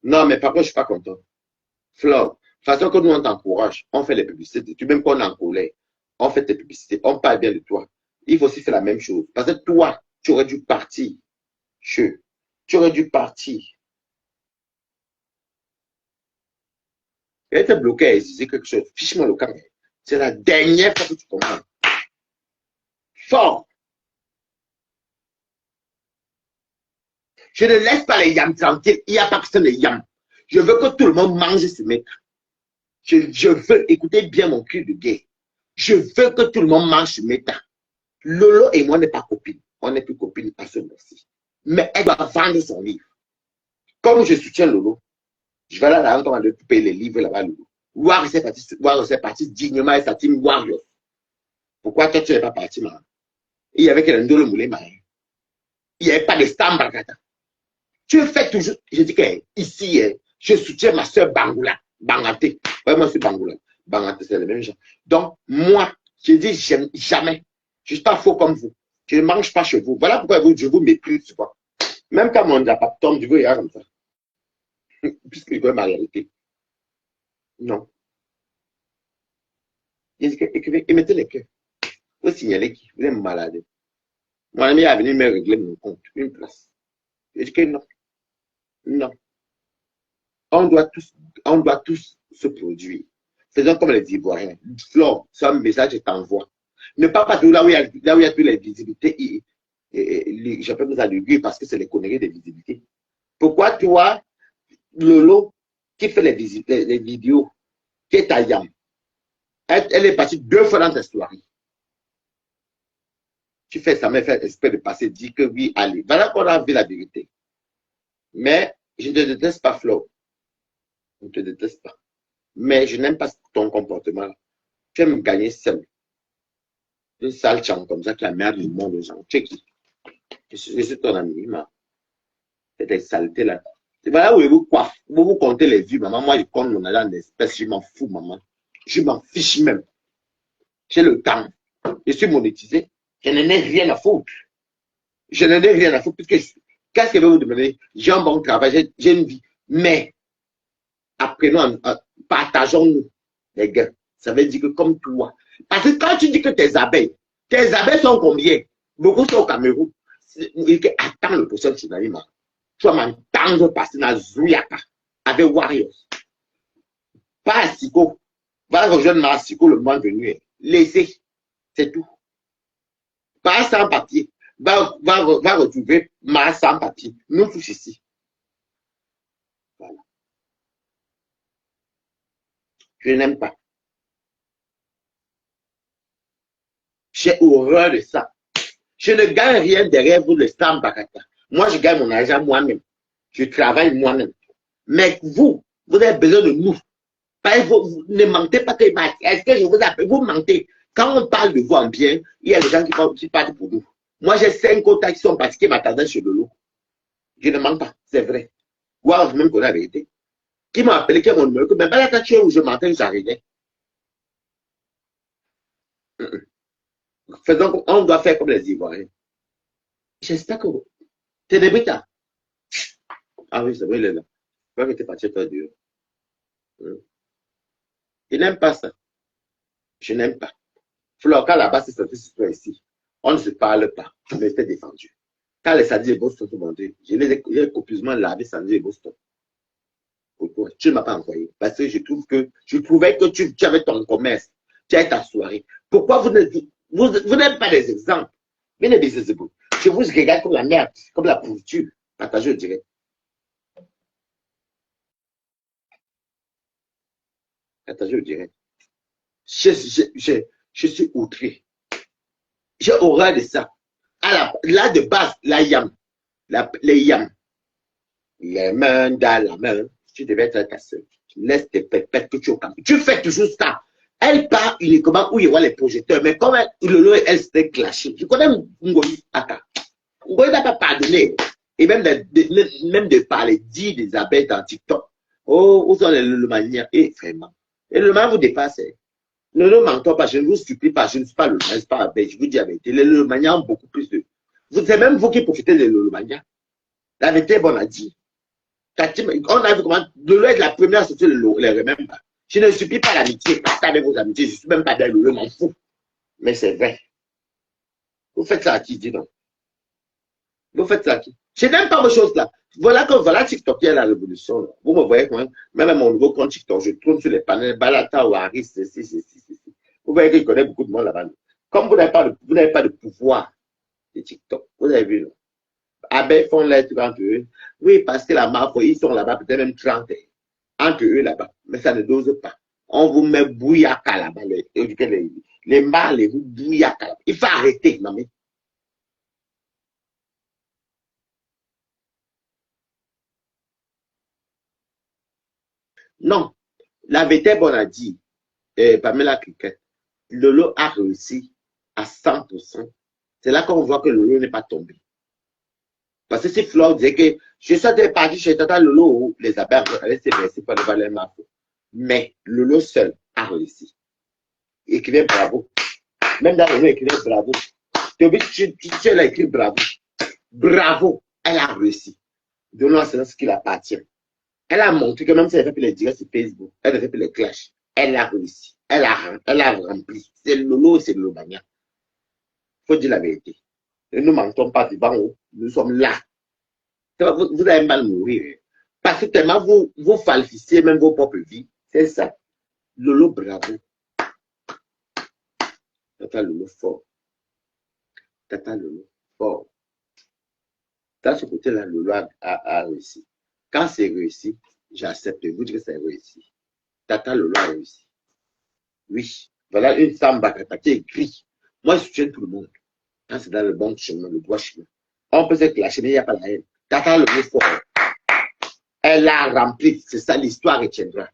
Non, mais par contre, je ne suis pas content. Flore, de toute façon que nous, on t'encourage, on fait les publicités. Tu même qu'on est en colère, on fait tes publicités, on parle bien de toi. Il faut aussi faire la même chose. Parce que toi, tu aurais dû partir. Tu aurais dû partir. Elle était bloquée à exiger quelque chose. Fiche-moi le camp. C'est la dernière fois que tu comprends. Fort. Je ne laisse pas les yams tranquilles. Il n'y a pas personne de yams. Je veux que tout le monde mange ce mec. Je veux écouter bien mon cri de guerre. Je veux que tout le monde mange ce méta. Lolo et moi n'est pas copine. On n'est plus copine à ce moment-ci. Mais elle doit vendre son livre. Comme je soutiens Lolo, je vais aller là en de payer les livres là-bas, Lolo. Warriors est parti dignement et sa team Warriors. Pourquoi toi tu n'es pas parti, man? Il y avait que le moulé, man. Il n'y avait pas de Stambrakata. Tu fais toujours. Je dis que ici, je soutiens ma soeur Bangoula. Bangaté. Ouais, moi, je suis Bangoula. Bangaté, c'est le même genre. Donc, moi, je dis jamais. Je ne suis pas faux comme vous. Je ne mange pas chez vous. Voilà pourquoi je vous méprise, tu vois. Même quand mon papa tombe, je veux y aller comme ça. Puisque je connais ma réalité. Non. Il dit que, écrivez, et mettez les cœurs. Vous signalez qui? Vous êtes malade. Mon ami est venu me régler mon compte. Une place. Je dis que non. Non. On doit tous se produire. Faisons comme les Ivoiriens. Flore, c'est un message que je t'envoie. Ne pas partir là où il y a plus les visibilités. J'appelle ça le gueux parce que c'est les conneries des visibilités. Pourquoi toi, Lolo, qui fait les vidéos, qui est à Yam, elle est partie 2 fois dans ta soirée. Tu fais ça, mais fait espèce de passer, dire que oui, allez. Voilà qu'on a vu la vérité. Mais je ne te déteste pas, Flo. Je ne te déteste pas. Mais je n'aime pas ton comportement. Tu aimes gagner seul. Une sale chance comme ça qui a merde le monde aux gens. Tu sais qui? Je suis ton ami, ma. C'est des saletés là. C'est voilà où vous coiffez. Vous comptez les vues, maman. Moi, je compte mon argent d'espèce. Je m'en fous, maman. Je m'en fiche même. J'ai le temps. Je suis monétisé. Je n'en ai rien à foutre. Je n'en ai rien à foutre. Qu'est-ce que je vais vous demander? J'ai un bon travail, j'ai une vie. Mais, apprenons, partageons-nous, les gars. Ça veut dire que comme toi. Parce que quand tu dis que tes abeilles sont combien? Beaucoup sont au Cameroun. Attends le prochain tsunami, tu vas m'entendre passer dans Zouyaka avec Warriors. Pas à Siko. Va rejoindre ma Siko le mois venu. Laissez. C'est tout. Pas sans papier. Va retrouver ma sans papier. Nous tous ici. Voilà. Je n'aime pas. J'ai horreur de ça. Je ne gagne rien derrière vous, le Stam Bakata. Moi, je gagne mon argent moi-même. Je travaille moi-même. Mais vous avez besoin de nous. Vous ne mentez pas que est-ce que je vous appelle? Vous mentez. Quand on parle de vous en bien, il y a des gens qui parlent pour nous. Moi, j'ai 5 contacts qui sont partis qui m'attendaient sur le lot. Je ne mens pas, c'est vrai. Ou alors, même qu'on a la vérité. Qui m'a appelé, qui a mon numéro, que même pas la tâche où je mentais, j'arrivais. Faisons, on doit faire comme les Ivoiriens. J'espère que vous. T'es des bêtas. Ah oui, c'est vrai, il est là. Je crois que t'es parti faire du. Je n'aime pas ça. Je n'aime pas. Flore, là-bas, c'est sorti sur toi ici. On ne se parle pas. Je me fais défendu. Quand les samedis et Boston sont vendus, j'ai copieusement lavé samedi et Boston. Pourquoi? Tu ne m'as pas envoyé. Parce que je trouvais que tu avais ton commerce. Tu as ta soirée. Pourquoi vous ne dites Vous n'avez pas des exemples. Bien invisible. Je vous regarde comme la merde, comme la pourriture. Partagez au direct. Partagez au direct. Je suis outré. J'ai horreur de ça. Là, de base, la yam. Les yams. Les mains dans la main. Tu devais être cassé. Tu laisses tes pépettes que tu as. Tu fais toujours ça. Elle part uniquement où il y aura les projecteurs. Mais comme elle s'était clashée. Je connais Ngoyi Aka. Ngoyi n'a pas pardonné. Et même de parler, dire des abeilles dans TikTok. Oh, où sont les Lolomaniens? Et vraiment. Et le mal vous dépasse. Ne le mentons pas, je ne vous supplie pas, je ne suis pas le prince, pas abeille, je vous dis la vérité. Les Lolomaniens ont beaucoup plus de. C'est même vous qui profitez des Lolomaniens. La vérité, bon, on a dit. On a vu comment Lolo est la première à sortir les remember. Je ne supplie pas l'amitié, partez avec vos amitiés, je ne suis même pas dans Lolo, m'en fous. Mais c'est vrai. Vous faites ça à qui, dis donc? Vous faites ça à qui? Je n'aime pas vos choses là. Voilà TikTok, il y a la révolution. Là. Vous me voyez quand même à mon nouveau compte TikTok, je tourne sur les panels, Balata ou Harris, ceci. Vous voyez qu'il connaît beaucoup de monde là-bas. Comme vous n'avez pas de pouvoir de TikTok, vous avez vu, non? Abeilles font l'être entre eux. Oui, parce que la marque, ils sont là-bas, peut-être même 30 entre eux là-bas. Mais ça ne dose pas. On vous met bouillaka là-bas. Les mâles, les vous bouillaka là-bas. Il faut arrêter, non mais. Non. La vérité, on a dit, Pamela Cricket, Lolo a réussi à 100%. C'est là qu'on voit que Lolo n'est pas tombé. Parce que si Flore disait que je suis parti chez Tata Lolo, les abeilles allaient se verser pour le valer marteau. Mais Lolo seul a réussi. Écrivez bravo. Même dans Lolo, écrivez bravo. Tu as écrit bravo. Bravo. Elle a réussi. Donnons ce qui appartient. Elle a montré que même si elle fait les directs sur Facebook, elle a fait les clashs, elle a réussi. Elle a rempli. C'est Lolo et c'est Lolo Bagna. Il faut dire la vérité. Ne nous mentons pas vivant, nous sommes là. Vous allez mal mourir. Parce que tellement vous falsifiez même vos propres vies. C'est ça. Lolo, bravo. Tata Lolo, fort. Tata Lolo, fort. Dans ce côté-là, Lolo a réussi. Quand c'est réussi, j'accepte. Vous dites que c'est réussi. Tata Lolo a réussi. Oui. Voilà une femme qui écrit. Moi, je soutiens tout le monde. Quand c'est dans le bon chemin, le droit chemin. On peut se clasher, mais il n'y a pas la haine. Tata Lolo, fort. Elle a rempli. C'est ça, l'histoire retiendra.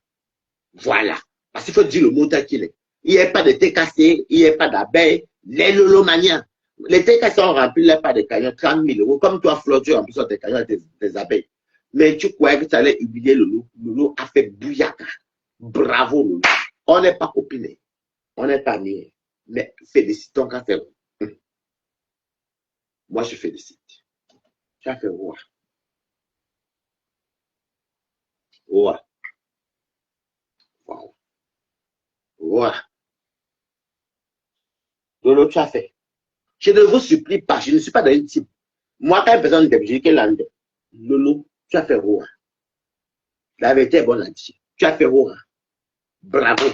Voilà. Parce qu'il faut dire le mot tel qu'il est. Il n'y a pas de TKC, il n'y a pas d'abeilles. Les Lolomaniens. Les TKC ont rempli les pas de camions 30 000 euros. Comme toi, Flo, tu remplis tes camions avec tes abeilles. Mais tu croyais que ça allait humilier Lolo. Lolo a fait bouillaka. Bravo, Lolo. On n'est pas copinés. On n'est pas amis. Mais félicitons quand c'est bon. Moi, je félicite. Tu as fait roi. Roi. Wow. Roi. Lolo, tu as fait. Je ne vous supplie pas, je ne suis pas dans une type. Moi, quand une personne me dit qu'elle a Lolo, tu as fait roi. La vérité est bonne à dire. Tu as fait roi. Bravo.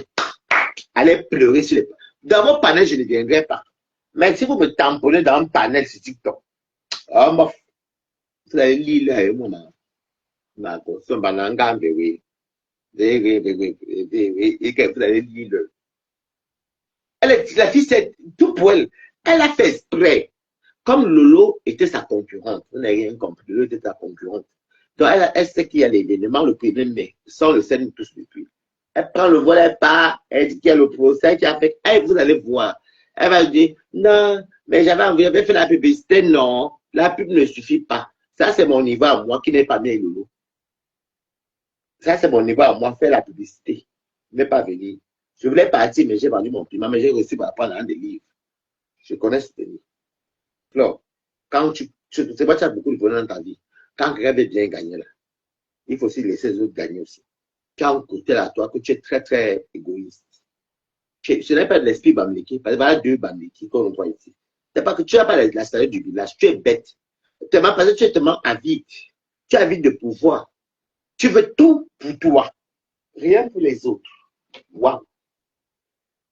Allez pleurer sur les. Dans vos panels, je ne viendrai pas. Mais si vous me tamponnez dans un panel sur TikTok, oh, vous allez lire là, moi, ma conscience, vous allez lire. La fille, c'est tout pour elle. Elle a fait exprès. Comme Lolo était sa concurrente, vous n'avez rien compris, Lolo était sa concurrente. Donc, elle sait qu'il y a l'événement le 1er mai, sans le scène tous depuis. Elle prend le vol, elle part, elle dit qu'il y a le procès qui a fait, hey, vous allez voir. Elle va dire, non, mais j'avais fait la publicité, non, la pub ne suffit pas. Ça, c'est mon niveau à moi qui n'est pas bien Lolo. Ça, c'est mon niveau à moi, faire la publicité. Ne pas venir. Je voulais partir, mais j'ai vendu mon primat, mais j'ai reçu pour apprendre un des livres. Je connais ce livre. Alors, quand c'est pas que tu as beaucoup de bonheur dans ta vie. Quand quelqu'un veut bien gagner là, il faut aussi laisser les autres gagner aussi. Tu as un côté là, toi, que tu es très, très égoïste. Ce n'est pas de l'esprit bamliki, parce que voilà deux bamliki qu'on voit ici. C'est pas que tu n'as pas la salle du village, tu es bête. Parce que tu es tellement avide. Tu es avide de pouvoir. Tu veux tout pour toi, rien pour les autres. Waouh.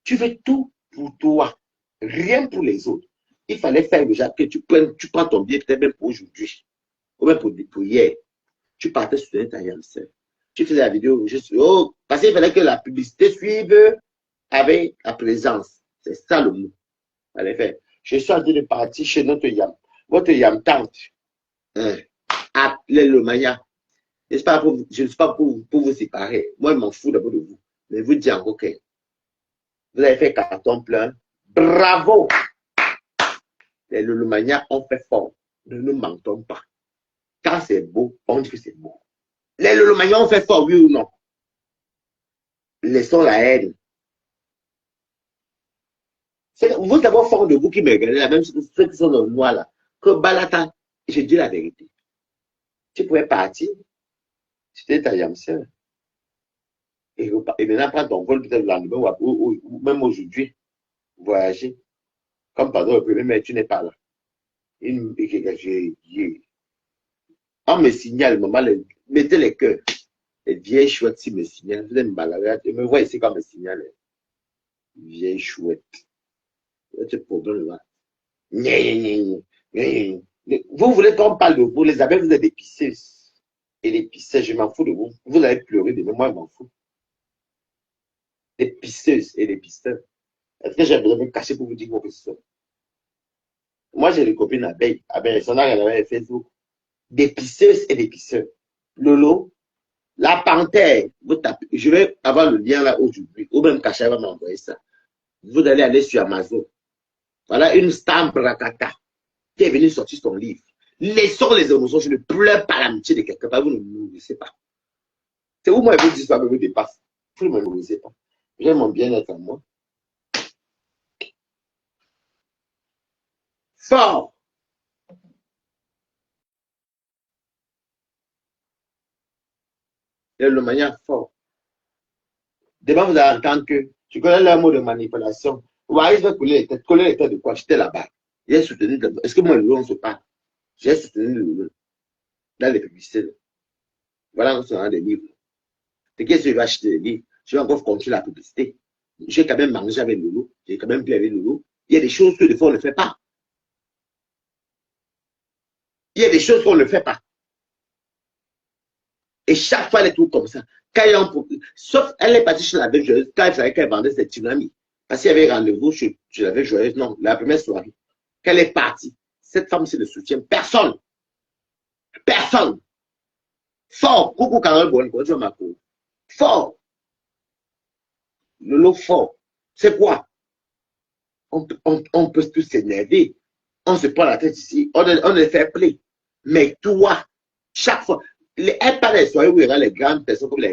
Tu veux tout pour toi, Rien pour les autres. Il fallait faire déjà que tu prends ton billet peut-être même pour aujourd'hui, ou même pour hier. Tu partais sur ta sœur. Tu faisais la vidéo juste, oh, parce qu'il fallait que la publicité suive avec la présence. C'est ça le mot. Fallait faire. Je suis en train de partir chez notre Yam. Votre Yam tante, hein, à l'Elomania. Je ne suis pas pour vous séparer. Moi, je m'en fous d'abord de vous. Mais vous dites encore que vous avez fait carton plein. Bravo! Les Lolomania ont fait fort. Ne nous mentons pas. Quand c'est beau, on dit que c'est beau. Les Lolomania ont fait fort, oui ou non? Laissons la haine. Vous d'abord fort de vous qui me regardez, la même chose ceux qui sont dans le noir là. Que Balata, je dis la vérité. Tu pouvais partir, c'était ta yamseur. Et maintenant, prendre ton vol peut-être le lendemain ou même aujourd'hui, voyager. Comme pardon, le premier, mais tu n'es pas là. On me signale, maman, mettez les cœurs. Les vieilles chouettes, si me signalent, vous allez me balader. Je me vois ici quand me signale. Vieille chouette. Ce problème-là. Vous voulez qu'on parle de vous, les abeilles, vous êtes des pisseuses. Et les pisseuses, je m'en fous de vous. Vous allez pleurer de moi, je m'en fous. Des pisseuses et des pisteurs. Est-ce que j'ai besoin de me cacher pour vous dire quoi que ce soit? Moi, j'ai des copines abeilles. Abeilles, son âge, Facebook. Des pisseuses et des pisseurs. Lolo, la panthère, vous tapez, je vais avoir le lien là aujourd'hui, ou même Kacha va m'envoyer ça. Vous allez aller sur Amazon. Voilà une stamp Rakata qui est venue sortir son livre. Laissons les émotions, je ne pleure pas l'amitié de quelqu'un, vous ne me nourrissez pas. C'est où moi, je vous dis ça, me dépasse. Vous ne me nourrissez pas. J'aime mon bien-être à moi. Fort. Le manière fort. Demain, vous allez entendre que tu connais le mot de manipulation. Ouais, je vais coller les têtes de quoi? J'étais là-bas. J'ai soutenu. Est-ce que moi, le on se parle? J'ai soutenu le dans les publicités. Voilà, on se rend des livres. Et qu'est-ce que je vais acheter des livres? Je vais encore continuer la publicité. J'ai quand même mangé avec Lolo. J'ai quand même bu avec Lolo. Il y a des choses que des fois on ne fait pas. Il y a des choses qu'on ne fait pas. Et chaque fois, elle est tout comme ça. Sauf, elle est partie chez la belle joueuse quand elle savait qu'elle vendait ses tsunamis. Parce qu'il y avait rendez-vous chez la belle joueuse. Non, la première soirée. Qu'elle est partie. Cette femme, c'est le soutien. Personne. Personne. Fort. Coucou, Carole Bonne. Comment tu vas, ma cour? Fort. Lolo fort. C'est quoi? On peut tous s'énerver. On se prend la tête ici. On est fait play. Mais toi, chaque fois, elle parle des soirées où il y aura les grandes personnes comme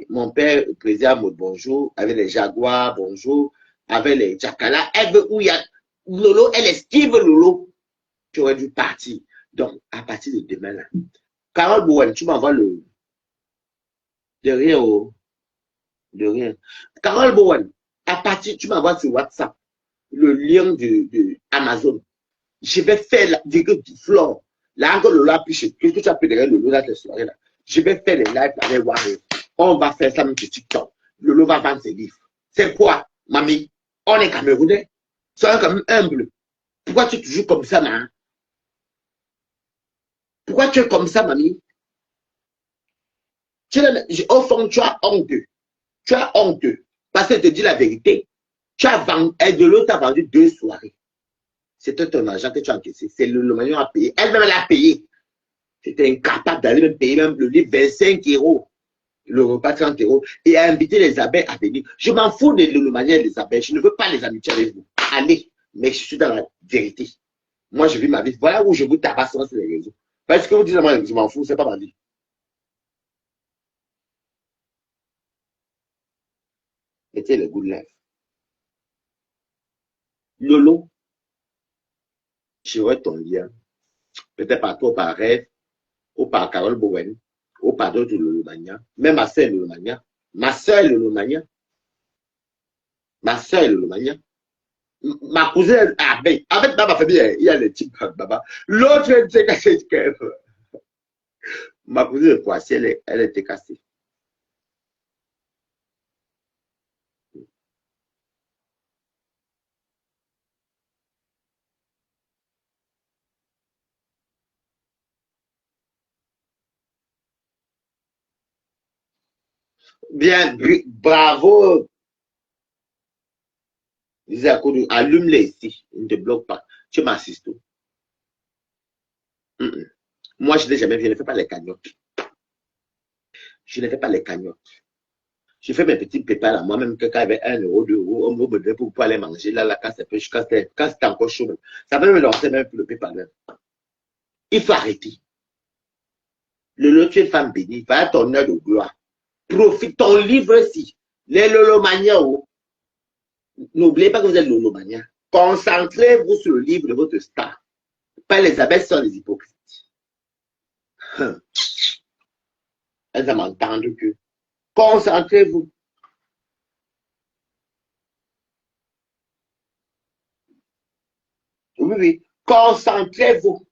mon père, le président Maud Bonjour, avec les Jaguars, bonjour, avec les Chakala. Elle veut où il y a Lolo, elle esquive Lolo. Tu aurais dû partir. Donc, à partir de demain, là, Carole Bowen, tu m'envoies le. De rien, oh. De rien. Carole Bowen, à partir, tu m'envoies sur WhatsApp le lien de Amazon. Je vais faire la virgule du flore. Là encore, le lab, qu'est-ce que tu as pris derrière le lot là, cette soirée là? Je vais faire les lives avec Warren. On va faire ça même sur TikTok. Le lot va vendre ses livres. C'est quoi, mamie? On est Camerounais. Soyons quand même humble. Pourquoi tu es toujours comme ça, maman? Pourquoi tu es comme ça, mamie? Au fond, tu as honte. Tu as honte. Parce que je te dis la vérité. Tu as vendu, de l'autre, tu as vendu 2 soirées. C'était ton argent que tu as encaissé. C'est le manion à payer. Elle-même, elle a payé. C'était incapable d'aller même payer même le livre 25 €. Le repas 30 € et à inviter les abeilles à venir. Je m'en fous de l'humanité des abeilles. Je ne veux pas les amitiés avec vous. Allez, mais je suis dans la vérité. Moi, je vis ma vie. Voilà où je vous tabasse sur les réseaux. Parce que vous dites, moi, je m'en fous, c'est pas ma vie. Mettez le goût de lèvres. Lolo, j'aurai ton lien. Peut-être par toi, par rêve, ou par Carole Bowen, ou par d'autres Lolomania. Même ma soeur Lolomania. Ma soeur Lolomania. Ma soeur Lolomania. Ma cousine, avec dans ma famille, il y a les types baba. L'autre, elle s'est cassée. Ma cousine, quoi, si elle était cassée. Bien, bravo. Disais à Koudou, allume-les ici. Il ne te bloque pas. Tu m'assistes. Moi, je n'ai jamais vu. Je ne fais pas les cagnottes. Je ne fais pas les cagnottes. Je fais mes petits prépas là. Moi-même, quelqu'un avait 1 euro, 2 euros, on me donne pour pouvoir aller manger. Là, quand c'est encore chaud, même. Ça peut me lancer même pour le PayPal même. Il faut arrêter. Le lot, tu es une femme bénie. Va à ton heure de gloire. Profite ton livre aussi. Les Lolomania. N'oubliez pas que vous êtes Lolomania. Concentrez-vous sur le livre de votre star. Pas les abeilles sont des hypocrites. Elles vont m'entendre que. Concentrez-vous. Oui, oui. Concentrez-vous.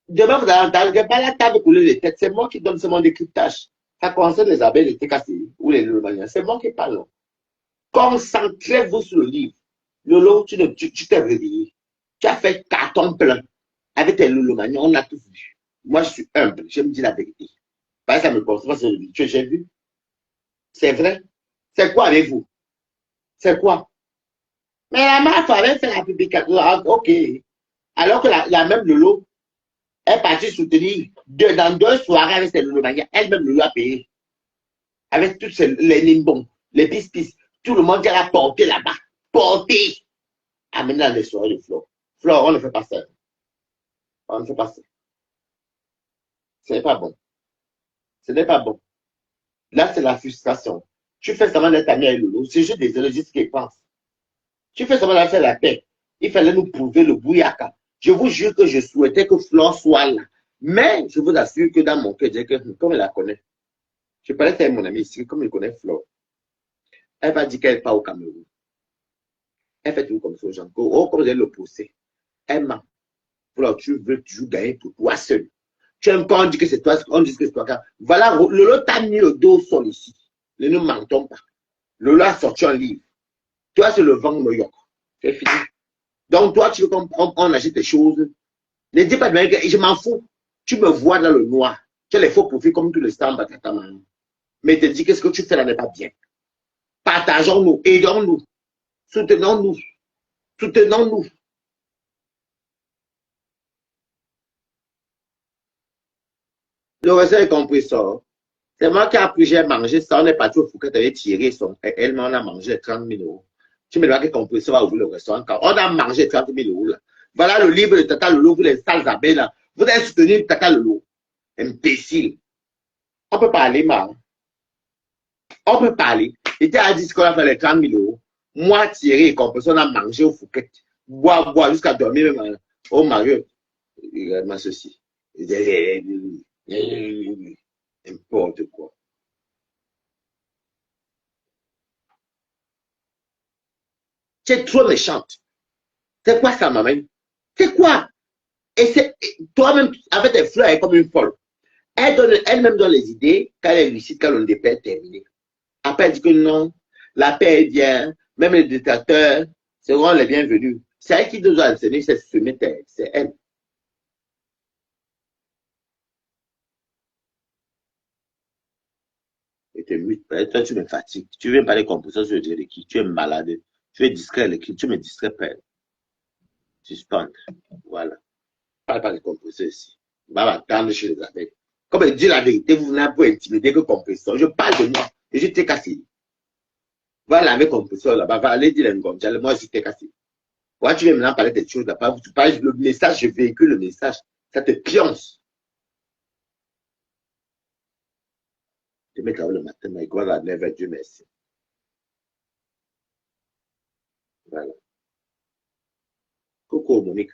Demain, vous n'allez pas la table couler les têtes. C'est moi qui donne ce mon décryptage. Ça concerne les abeilles, les TKC ou les Lolomaniens. C'est moi qui parle. Concentrez-vous sur le livre. Lolo, tu t'es réveillé. Tu as fait carton plein. Avec tes Lolomaniens, on a tout vu. Moi, je suis humble. Je me dis la vérité. Parce que ça me concerne sur le livre. J'ai vu. C'est vrai. C'est quoi avec vous? C'est quoi? Mais la marque avait fait la publication. Ah, ok. Alors que la même Lolo est partie soutenir dans 2 soirées avec ses Lolomaniens. Elle-même Lolo a payé. Avec tous les nimbons, les pis-pis. Tout le monde a porté là-bas. Porté. Amené dans les soirées de Flore. Flore, on ne fait pas ça. On ne fait pas ça. Ce n'est pas bon. Ce n'est pas bon. Là, c'est la frustration. Tu fais seulement d'être ami avec Lolo. C'est juste des élogistes qui pensent. Tu fais seulement de faire la paix. Il fallait nous prouver le bouillaka. Je vous jure que je souhaitais que Flore soit là. Mais je vous assure que dans mon cœur, comme elle la connaît, je parlais avec mon ami ici, comme il connaît Flore, elle va dire qu'elle part au Cameroun. Elle fait tout comme ça aux gens. Oh, comme elle le procès. Elle ment. Flore, tu veux toujours gagner pour toi seul. Tu aimes quand on dit que c'est toi, on dit que c'est toi. Voilà, Lolo t'a mis le dos au sol ici. Ne nous mentons pas. Lolo a sorti un livre. Toi, c'est le vent New York. C'est fini. Donc, toi, tu veux qu'on achète des choses. Ne dis pas de que je m'en fous. Tu me vois dans le noir. Tu as les faux profils comme tous les stars Bakatama. Mais te dis que ce que tu fais là n'est pas bien. Partageons-nous, aidons-nous, soutenons-nous, soutenons-nous. Le reste est compris ça. C'est moi qui ai appris, j'ai mangé ça. On est parti au Fouquet, avait tiré son. Elle, on a mangé 30 000 euros. Tu me dois que compris ça va ouvrir le restaurant. On a mangé 30 000 euros là. Voilà le livre de Tata Lolo, vous les sales abeilles là. Vous avez soutenu Tata Lolo. Imbécile. On peut parler, mal. On peut parler. Il t'a dit qu'on a fait les 30 000 euros. Moi, tiré et compris, on a mangé au Fouquet. Boire, jusqu'à dormir même au Mario. Il m'a ceci. N'importe quoi. Tu es trop méchante. C'est quoi ça, maman? C'est quoi? Et c'est toi-même, avec tes fleurs, elle est comme une folle. Elle-même donne les idées quand elle est lucide, quand le départ est terminé. Après, elle dit que non, la paix est bien, même les dictateurs seront les bienvenus. C'est elle qui nous a enseigné, c'est c'est elle. Et t'es mute. Toi, tu me fatigues. Tu viens parler comme ça sur le qui. Tu es malade. Tu es discret, l'équipe. Tu me distrais, père. Suspendre. Voilà. Parle pas de compresseur ici. Va m'attendre chez les abeilles. Comme elle dit la vérité, vous n'avez pas intimidé que compresseur. Je parle de moi. Et je t'ai cassé. Va laver compresseur là-bas. Va aller dire les moi, je t'ai cassé. Pourquoi tu viens maintenant parler des choses là-bas? Tu parles le message, je véhicule le message. Ça te pionce. Tu mets le matin, mais quoi, à 9h, Dieu merci. Voilà. Coucou, Monique.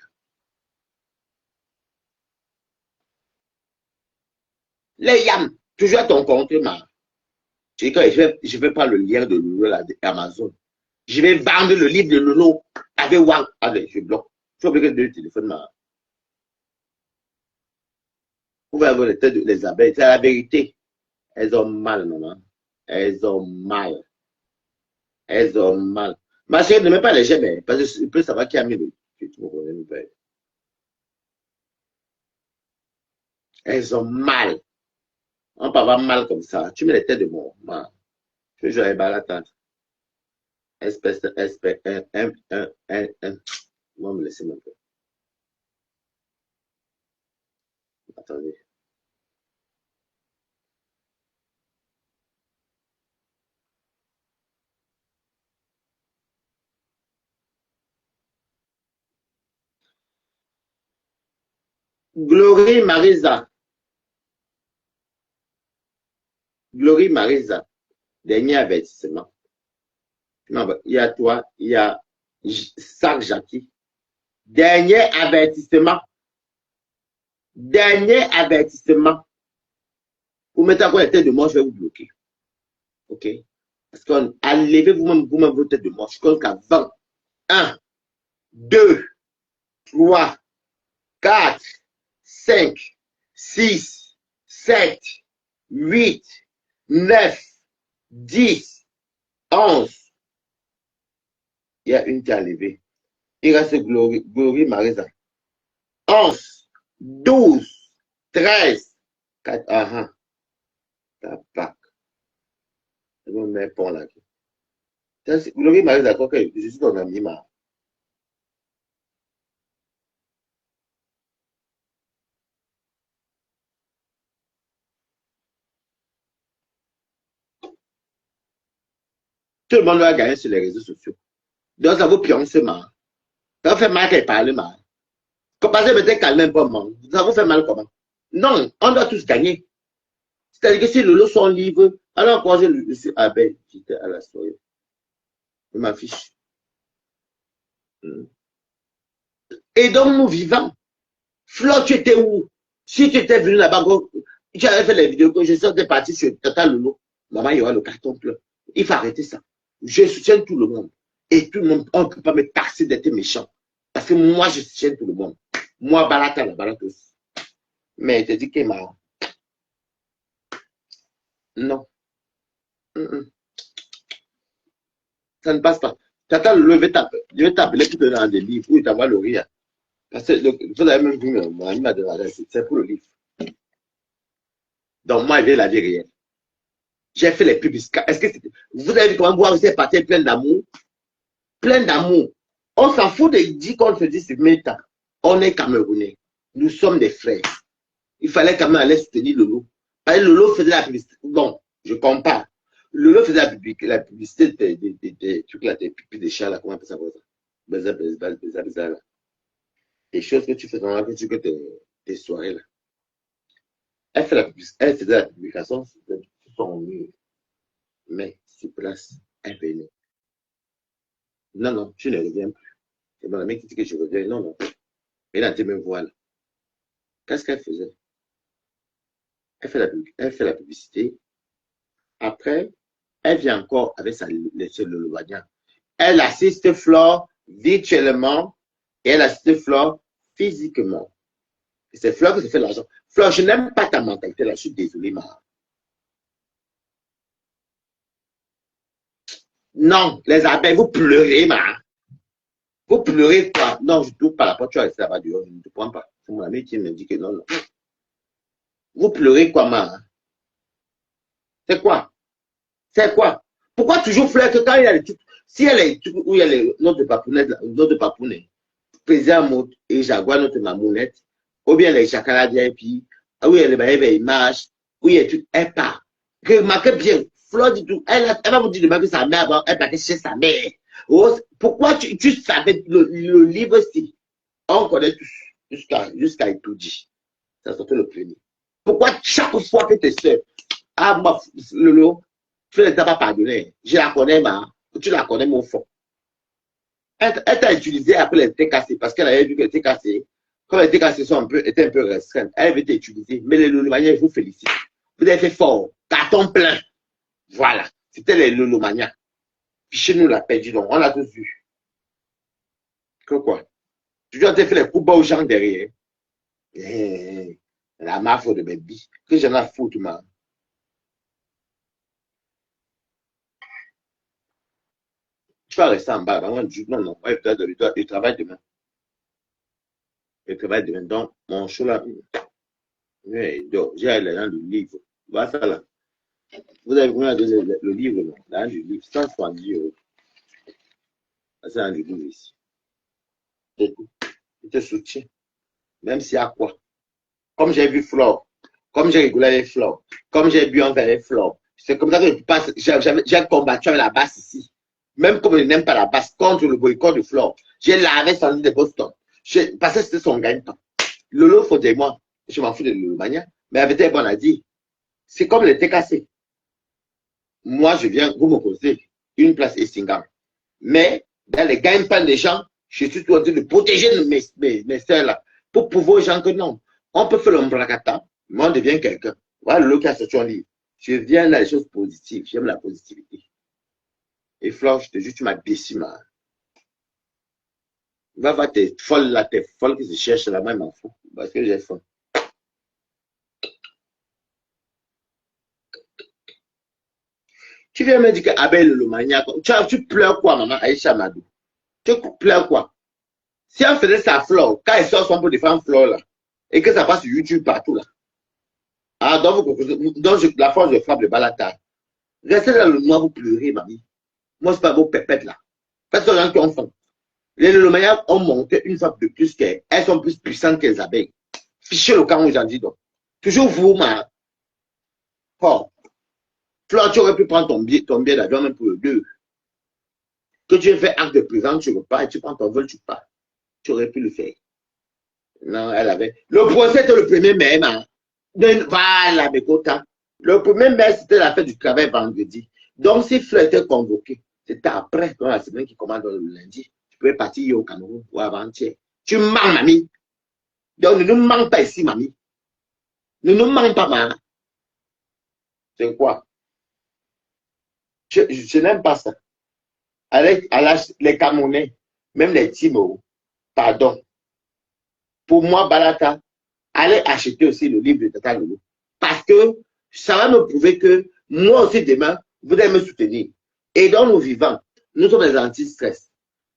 Les yams, toujours à ton compte, ma. Je vais pas le lien de Lolo là, d'Amazon. Je vais vendre le livre de Lolo avec Wang. Allez, je bloque. Je suis obligé de téléphone, ma. Vous pouvez avoir les têtes des abeilles. C'est la vérité. Elles ont mal, maman. Elles ont mal. Elles ont mal. Ma chérie, ne mets pas les gemmes, parce que je peux savoir qui a mis le. Elles ont mal. On peut avoir mal comme ça. Tu mets les têtes de mort. Je joue à Balata. Espèce, espèce, un. On va me laisser un peu. Attendez. Glory Marisa. Glory Marisa. Dernier avertissement. Il y a toi, il y a Sac Jackie. Dernier avertissement. Dernier avertissement. Vous mettez encore les têtes de mort, je vais vous bloquer. OK? Parce qu'on a levé vous-même vos têtes de mort. Je compte qu'à 20. 1, 2, 3, 4, 5, 6, 7, 8, 9, 10, 11. Il y a une qui a levé. Il reste Glory Marisa. 11, 12, 13, 4. Ah, tabac. Je me mets pour là. Glory Marisa, d'accord, je suis ton ami, ma. Tout le monde va gagner sur les réseaux sociaux. Donc, ça vous pionce mal. Ça vous fait mal qu'elle parle mal. Quand parce que peut-être calmer un peu, ça vous fait mal comment? Non, on doit tous gagner. C'est-à-dire que si Lolo son livre, alors quand je suis à ben, j'étais à la soirée. Je m'affiche. Et donc, nous vivons. Flo, tu étais où? Si tu étais venu là-bas, tu avais fait les vidéos que je sortais parti sur Tata Lolo. Maman, il y aura le carton plein. Il faut arrêter ça. Je soutiens tout le monde. Et tout le monde, on ne peut pas me taxer d'être méchant. Parce que moi, je soutiens tout le monde. Moi, Balata, la Balata aussi. Mais tu dis que ma. Non. Ça ne passe pas. Tata Lolo, je vais t'appeler pour te donner des livres ou t'avoir le rire. Parce que vous avez même vu, mon ami m'a donné l'adresse. C'est pour le livre. Donc, moi, je vais la dire rien. J'ai fait les publicités. Est-ce que vous avez vu comment moi, vous êtes parti plein d'amour? Plein d'amour. On s'en fout de dire qu'on se dit c'est méta. On est Camerounais. Nous sommes des frères. Il fallait quand même aller soutenir Lolo. Parce que Lolo faisait la publicité. Bon, je compare. Lolo faisait la publicité des trucs là, des pipis des chats là, comment on appelle ça? Là. Les choses que tu fais dans la vie, que tes soirées là. Elle faisait la publication sur son mur. Mais sur place, elle venait. Non, non, je ne reviens plus. C'est mon ami qui dit que je reviens. Non, non. Elle a dit, me voilà. Qu'est-ce qu'elle faisait? Elle fait la publicité. Après, elle vient encore avec le Louvagnan. Elle assiste Flore virtuellement et elle assiste Flore physiquement. Et c'est Flore qui se fait l'argent. Flore, je n'aime pas ta mentalité là. Je suis désolé, ma. Non, les abeilles, vous pleurez, ma. Vous pleurez quoi? Non, je ne trouve pas la porte, tu vas rester là-bas dehors, je ne te prends pas. C'est mon ami qui me dit que non, non. Vous pleurez quoi, ma? C'est quoi? C'est quoi? Pourquoi toujours fleur que quand il y a les trucs, si il y a les trucs où il y a les notes de papounet, président et Jaguar, notre mamounette, ou bien les chakras VIP, où il y a les bails images, où il y a tout, elle part. Remarquez bien, Fleur dit tout, elle va vous dire demain que sa mère, elle va chez sa mère. Pourquoi tu savais le livre-ci? On connaît tous, jusqu'à étudier. Ça sortait le premier. Pourquoi chaque fois que tes soeurs, ah, moi, Lolo, tu ne t'as pas pardonné. Je la connais, tu la connais, mon fond. Elle t'a utilisé après les TKC parce qu'elle avait vu que les TKC, comme les TKC étaient un peu restreintes, elle avait été utilisée. Mais les Lolomaniens, je vous félicite. Vous avez fait fort. Carton plein. Voilà. C'était les Lolomaniens. Puis chez nous, la perdu. Donc, on a tous vu. Que quoi? Tu dois te faire les coups bas aux gens derrière. La mafia de mes billes. Que j'en ai foutu, man. Tu vas rester en bas. Non, non. Il travaille demain. Il travaille demain. Donc, mon show là, j'ai allé dans le livre. Voilà ça là. Vous avez combien donné le livre là? Là, le livre, 170 euros. C'est un livre ici. C'est tout. Je te soutiens. Même s'il y a quoi. Comme j'ai vu Flore, comme j'ai rigolé avec Flore, comme j'ai bu un verre avec Flore. C'est comme ça que je passe. J'ai combattu avec la basse ici. Même comme je n'aime pas la basse, contre le boycott de Flore. J'ai lavé Sandy de Boston. Parce que c'était son gagne-temps. Lolo, faut dire moi. Je m'en fous de Lolo Mania. Mais avec tes bon à dire. C'est comme les TKC. Moi, je viens, vous me posez une place Essingam. Mais, dans les gagne-pain des gens, je suis tout en train de protéger mes soeurs là. Pour prouver aux gens que non. On peut faire l'ombracata, mais on devient quelqu'un. Voilà le cas sur ton livre. Je viens dans les choses positives. J'aime la positivité. Et Flore, je te jure, tu m'as déçu, man. Va voir tes folles là, tes folles qui se cherchent là-bas, il m'en fout. Parce que j'ai faim. Tu viens me dire qu'Abel le maniaque, tu pleures quoi, maman, Aïcha Madou? Tu pleures quoi? Si on faisait ça à Flore, quand elle sort son pot de femme Flore là, et que ça passe sur YouTube partout là, ah, donc la force de frappe le balata. Restez dans le noir, vous pleurez, mamie. Moi, c'est pas vos pépettes là. Parce que les gens qui ont faim. Les Lomaniacs ont monté une fois de plus qu'elles sont plus puissantes que les abeilles. Fichez le camp où j'en dis donc. Toujours vous, ma. Oh. Flore, tu aurais pu prendre ton billet d'avion même pour le 2. Que tu aies fait acte de présence, tu repars et tu prends ton vol, tu pars. Tu aurais pu le faire. Non, elle avait. Le procès était le 1er mai, hein. Voilà, mes quotas. Le 1er mai, c'était la fête du travail vendredi. Donc, si Fleur était convoqué, c'était après, dans la semaine qui commence le lundi. Tu pouvais partir au Cameroun ou avant-hier. Tu mens, mamie. Donc, ne nous manque pas ici, mamie. Ne nous manque pas, maman. C'est quoi? Je n'aime pas ça. Avec les Camerounais, même les Timos, pardon. Pour moi, Balata, allez acheter aussi le livre de Tata Lolo. Parce que ça va me prouver que moi aussi, demain, vous allez me soutenir. Et dans nos vivants, nous sommes des anti-stress.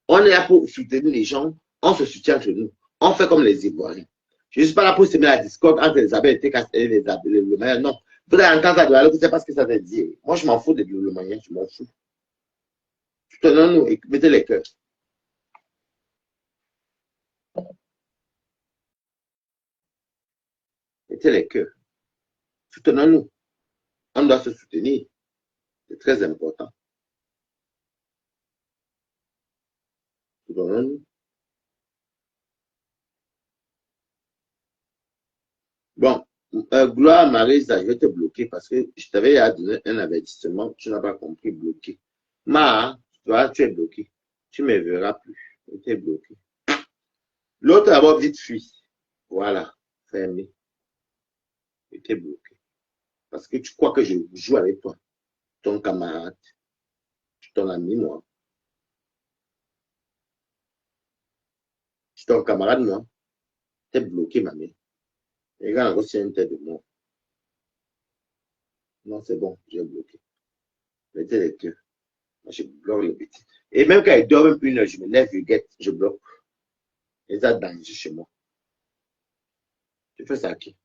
On est là pour soutenir les gens, on se soutient entre nous. On fait comme les Ivoiriens. Je ne suis pas là pour semer la discorde entre les abeilles et les Lomaniens. Non. Vous allez entendre ça de la vous ne savez pas ce que ça veut dire. Moi, je m'en fous des Lomaniens, je m'en fous. Soutenons-nous et mettez les cœurs. Mettez les cœurs. Soutenons-nous. On doit se soutenir. C'est très important. Soutenons-nous. Bon, Gloire Marisa, je vais te bloquer parce que je t'avais donné un avertissement, tu n'as pas compris, bloqué. Toi, tu es bloqué. Tu ne me verras plus. Tu es bloqué. L'autre d'abord vite fui. Voilà, fermé. Tu es bloqué. Parce que tu crois que je joue avec toi. Ton camarade. Ton ami, moi. Je suis ton camarade, moi. Tu es bloqué, ma mère. Regarde encore si une tête de moi. Non, c'est bon, j'ai bloqué. Mettez les cœurs. Moi, je bloque le petit. Et même quand il dort même une heure, je me lève, je guette, je bloque. Et ça danger chez moi. Tu fais ça à qui?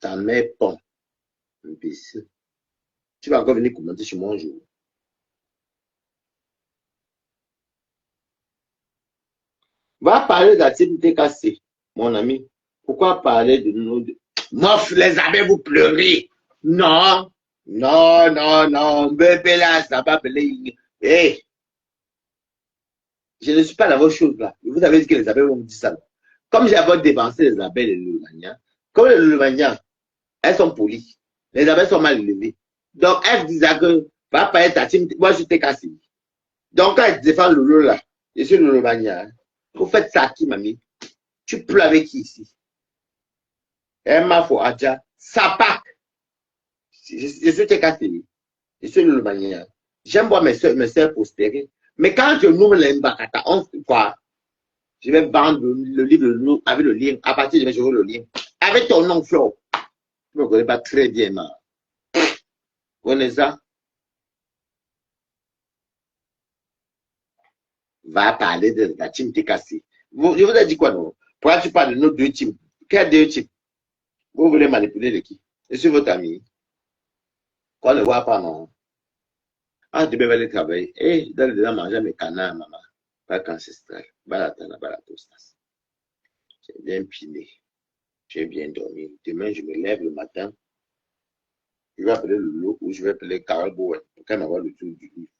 Ta mère pend. Imbécile. Tu vas encore venir commenter chez moi un jour. Va parler de la team TKC, mon ami. Pourquoi parler de nous? Non, les abeilles, vous pleurez. Non, non, non, non. Bébé là, ça va appeler. Hey, je ne suis pas dans vos choses là. Vous avez dit que les abeilles vont me dire ça. Comme j'avais dévancé les abeilles et les Lomaniens, comme les Lomaniens, elles sont polies. Les abeilles sont mal élevées. Donc, elles disaient que, va parler de ta team, moi je t'ai cassé. Donc, quand elles défendent Lolo là, je suis le Lomania. Vous faites ça à qui, mamie? Tu pleures avec qui ici? Emma Foadja, Sapak. Je suis TKC. Je suis le Lomania. J'aime voir mes soeurs prospérer. Mais quand je nomme les Mbakata, on fait quoi? Je vais vendre le livre avec le lien. À partir de là, je veux le lien. Avec ton nom, Flo. Tu ne me connais pas très bien, ma. Vous connaissez ça? Va parler de la team TKC. Je vous ai dit quoi, non? Pourquoi tu parles de nos deux teams? Quels deux teams? Vous voulez manipuler de qui? Je suis votre ami. Qu'on ne voit pas, non. Ah, tu peux aller travailler. Eh, dans le dedans, manger mes canards, maman. Pas ancestral. Balatana, balatostas. J'ai bien piné. J'ai bien dormi. Demain, je me lève le matin. Je vais appeler Lolo ou je vais appeler Carole Bowen pour qu'elle m'envoie le tour du livre.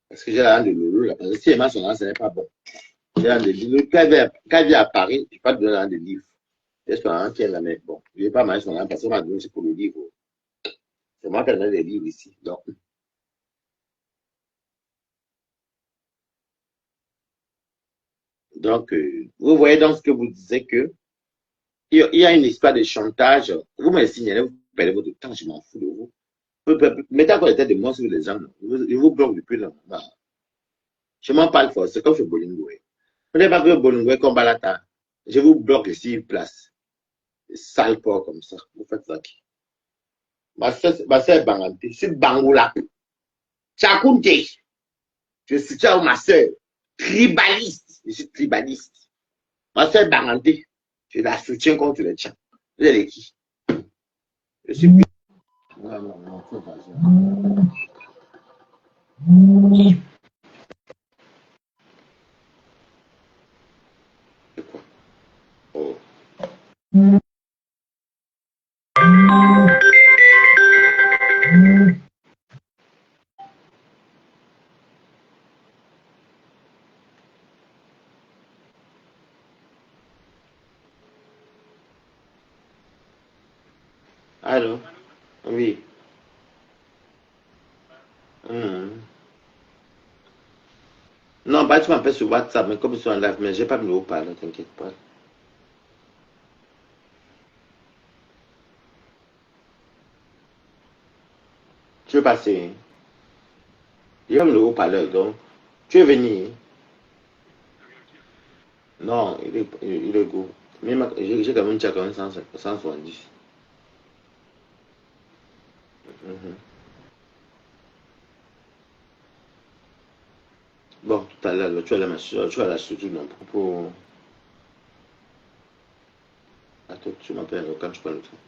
Parce que j'ai la de Lolo là. Parce que si elle m'a son nom, ce n'est pas bon. J'ai la de livre. Quand elle vient à Paris, je ne vais pas te donner la de livre. J'ai son nom qui est là, mais bon. Je ne vais pas manger son nom parce qu'on m'a donné c'est pour le livre. C'est moi qui ai donné les livres ici. Donc, vous voyez donc ce que vous disiez que il y a une histoire de chantage. Vous me signalez, vous perdez votre temps, je m'en fous de vous. Mettez encore les têtes de moi sur les gens. Je vous bloque depuis là. Je m'en parle fort. C'est comme ce Bolingo. Vous n'avez pas vu Bolingo comme Balata. Je vous bloque ici une place. Sale porc comme ça. Vous faites ça qui? Ma soeur est Bangante. C'est Bangoula. Tchakounte. Je suis ma soeur. Tribaliste. Je suis tribaliste. Ma soeur est Bangante. Je la soutiens contre les tchans. Vous êtes qui? Je suis. Non, non, non, faut pas ça. C'est quoi? Oh. Allô? Oui. Hmm. Non, bah, tu m'appelles sur WhatsApp, mais comme ils sont en live, mais j'ai pas de nouveau parler, t'inquiète pas. Tu veux passer? Il y a un nouveau parleur, donc. Tu veux venir? Non, il est go. Mais j'ai quand même checké 170. Mhm. Bon, tout à l'heure, tu as la soeur, tu as la surtout non pour. Attends, tu m'appelles quand tu parles le truc.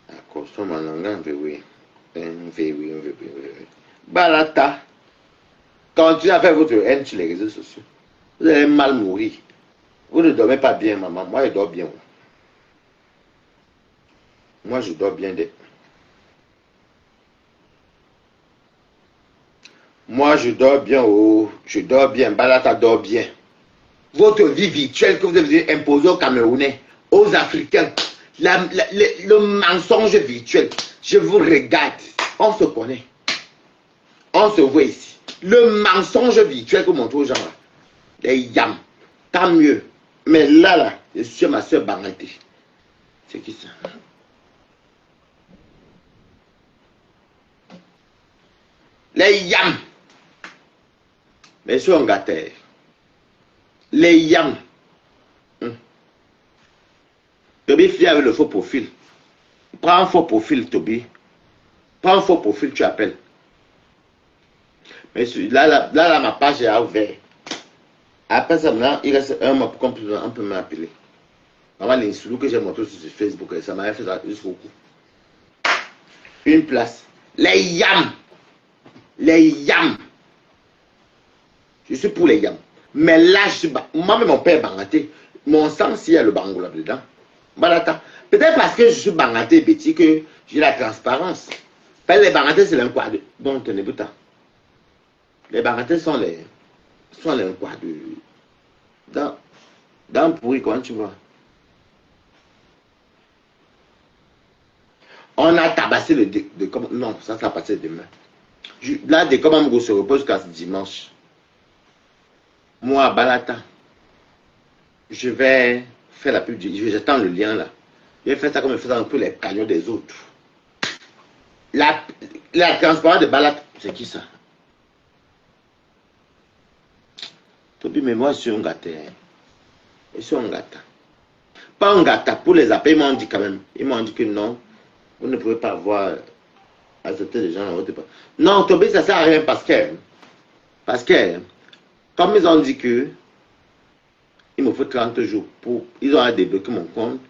D'accord, ça m'a l'engagé, oui. Oui. Balata, continuez à faire votre haine sur les réseaux sociaux. Vous allez mal mourir. Vous ne dormez pas bien, maman. Moi, je dors bien. Moi, je dors bien. Moi, je dors bien. Oh, je dors bien. Balata dort bien. Votre vie virtuelle que vous avez imposée aux Camerounais, aux Africains, le mensonge virtuel, je vous regarde. On se connaît. On se voit ici. Le mensonge virtuel que vous montrez aux gens, là, les yams, tant mieux. Mais là, je suis ma soeur Banganté. C'est qui ça? Les yams. Mais sur un gâteau. Les yams. Toby, fier avec le faux profil. Prends un faux profil, Toby. Prends un faux profil, tu appelles. Mais là, ma page est ouverte. Après ça, maintenant, il reste un mois pour qu'on peut m'appeler. Maman, l'insulou que j'ai montré sur Facebook, ça m'a fait ça jusqu'au cou. Une place. Les yams. Les yams. Je suis pour les yams. Mais là, je suis. Moi, mon père est bangaté. Mon sang, s'il y a le bango là-dedans. Voilà. Peut-être parce que je suis bangaté, Betty, que j'ai la transparence. Les bangatés, c'est l'enquadre. Donc, tenez vous les bangatés sont les enquadres. Dans pourri, comment tu vois? On a tabassé le. Non, ça va passer demain. Là, dès comment on se repose jusqu'à dimanche. Moi, à Balata, je vais faire la pub. J'attends le lien là. Je vais faire ça comme je fais ça un peu les canaux des autres. La transparence de Balata, c'est qui ça? Toby, mais moi, je suis un gâté. Je suis un gâteau. Pas un gâteau. Pour les appeler, ils m'ont dit quand même. Ils m'ont dit que non, vous ne pouvez pas avoir accepté les gens dans votre. Non, Toby, ça ne sert à rien parce que, comme ils ont dit que Il me faut 30 jours pour... Ils ont débloqué mon compte,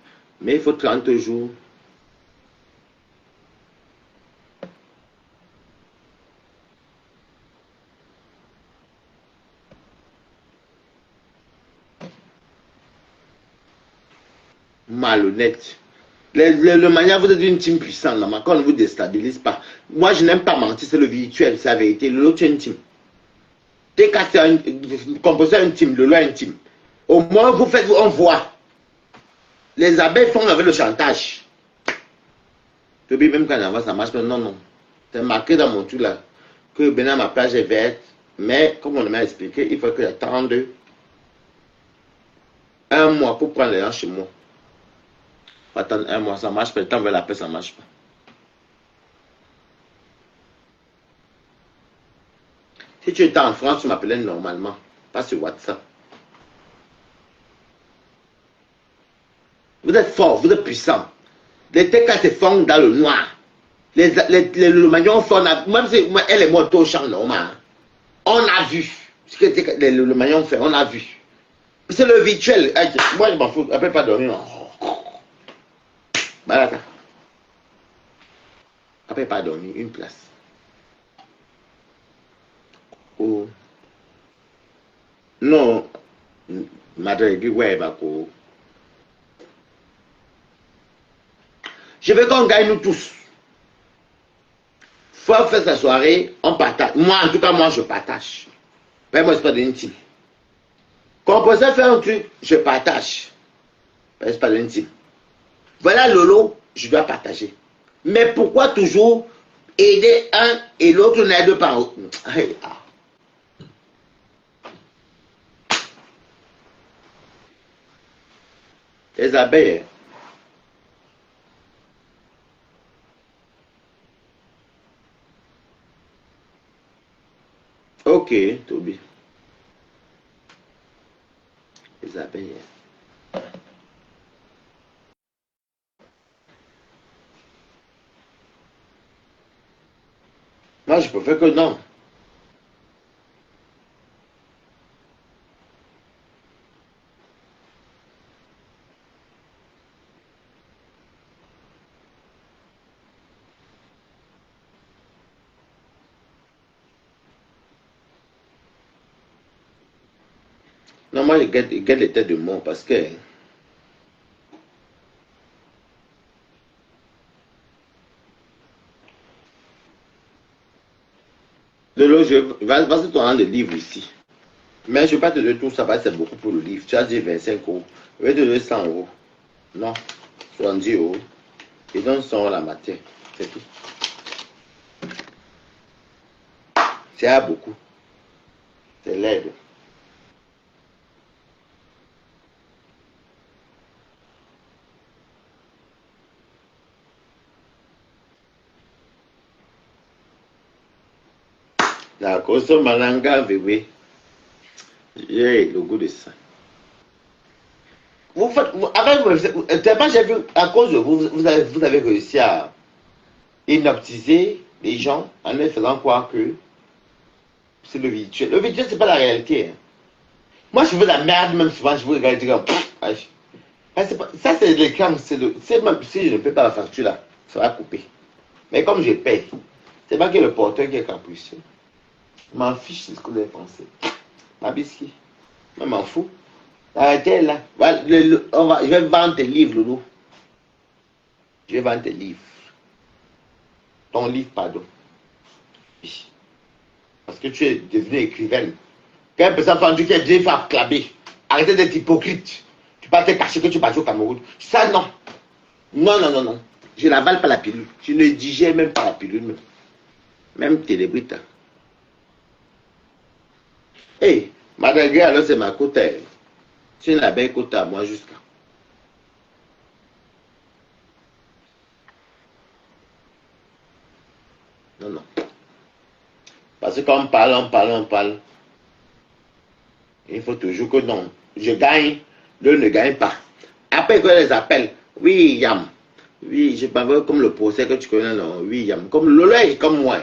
mais il faut 30 jours. Malhonnête. Le manière, vous êtes une team puissante, là, quand on ne vous déstabilise pas. Moi, je n'aime pas mentir, c'est le virtuel, c'est la vérité. L'autre, c'est une team. TK, c'est composé une team, le lot est une team. Au moins, vous faites, on voit. Les abeilles font avec le chantage. Je dis même quand on avance, ça marche pas. Non, non. C'est marqué dans mon truc là que maintenant ma plage est verte. Mais comme on m'a expliqué, il faut que j'attende un mois pour prendre les gens chez moi. Attendre un mois, ça marche pas. Le temps vers la paix, ça marche pas. Si tu étais en France, tu m'appelais normalement. Pas sur WhatsApp. Vous êtes fort, vous êtes puissant. Les TK se font dans le noir. Le Magnon font, même si elle est morte au champ normal. On a vu ce que le Magnon fait, on a vu. C'est le virtuel. Moi, je m'en fous. Après, pas dormir. Voilà. Après, pas dormir. Une place. Oh. Non. Madame, ouais, bah, je veux qu'on gagne nous tous. Faut faire sa soirée, on partage. Moi, en tout cas, moi, je partage. Mais moi, c'est pas d'intime. Quand on peut faire un truc, je partage. Mais c'est pas d'intime. Voilà Lolo, je dois partager. Mais pourquoi toujours aider un et l'autre n'aide pas? Les abeilles. Ok, Toby. Les abeilles. Moi, je préfère que non. Non, moi, je garde les têtes de mort parce que vas-y, tu as le livre ici. Mais je ne vais pas te donner tout ça, c'est beaucoup pour le livre. Tu as dit 25 euros. Je vais te donner 100 euros. Non, 70 euros. Et donc 100 euros la matière. C'est tout. C'est beaucoup. C'est l'aide. D'accord, ce malanga, bébé. J'ai le goût de ça. Vous faites, avec, j'ai vu, à cause de vous, vous avez réussi à hypnotiser les gens en leur faisant croire que c'est le virtuel. Le virtuel, c'est pas la réalité. Hein. Moi, je veux la merde, même souvent, je veux regarder comme. Ça, c'est l'écran. Même si je ne paie pas la facture là, ça va couper. Mais comme je paye, c'est pas que le porteur qui est capricieux. Je m'en fiche de ce que vous avez pensé. Ma biscuit. Je m'en fous. Arrêtez là. Je vais vendre tes livres, Loulou. Je vais vendre tes livres. Ton livre, pardon. Oui. Parce que tu es devenu écrivaine. Quand une personne fait qui est déjà fait acclamer. Arrêtez d'être hypocrite. Tu peux te cacher que tu passes au Cameroun. Ça, non. Non, non, non, non. Je n'avale pas la pilule. Je ne digère même pas la pilule. Même télébrite. Hé, Madame Gay, alors c'est ma côte. C'est la belle côte à moi jusqu'à. Non, non. Parce que quand on parle. Il faut toujours que non. Je gagne, l'autre ne gagne pas. Après, quand les appelle, oui, Yam. Oui, je parle comme le procès que tu connais, non. Oui, Yam. Comme Lolo est comme moi.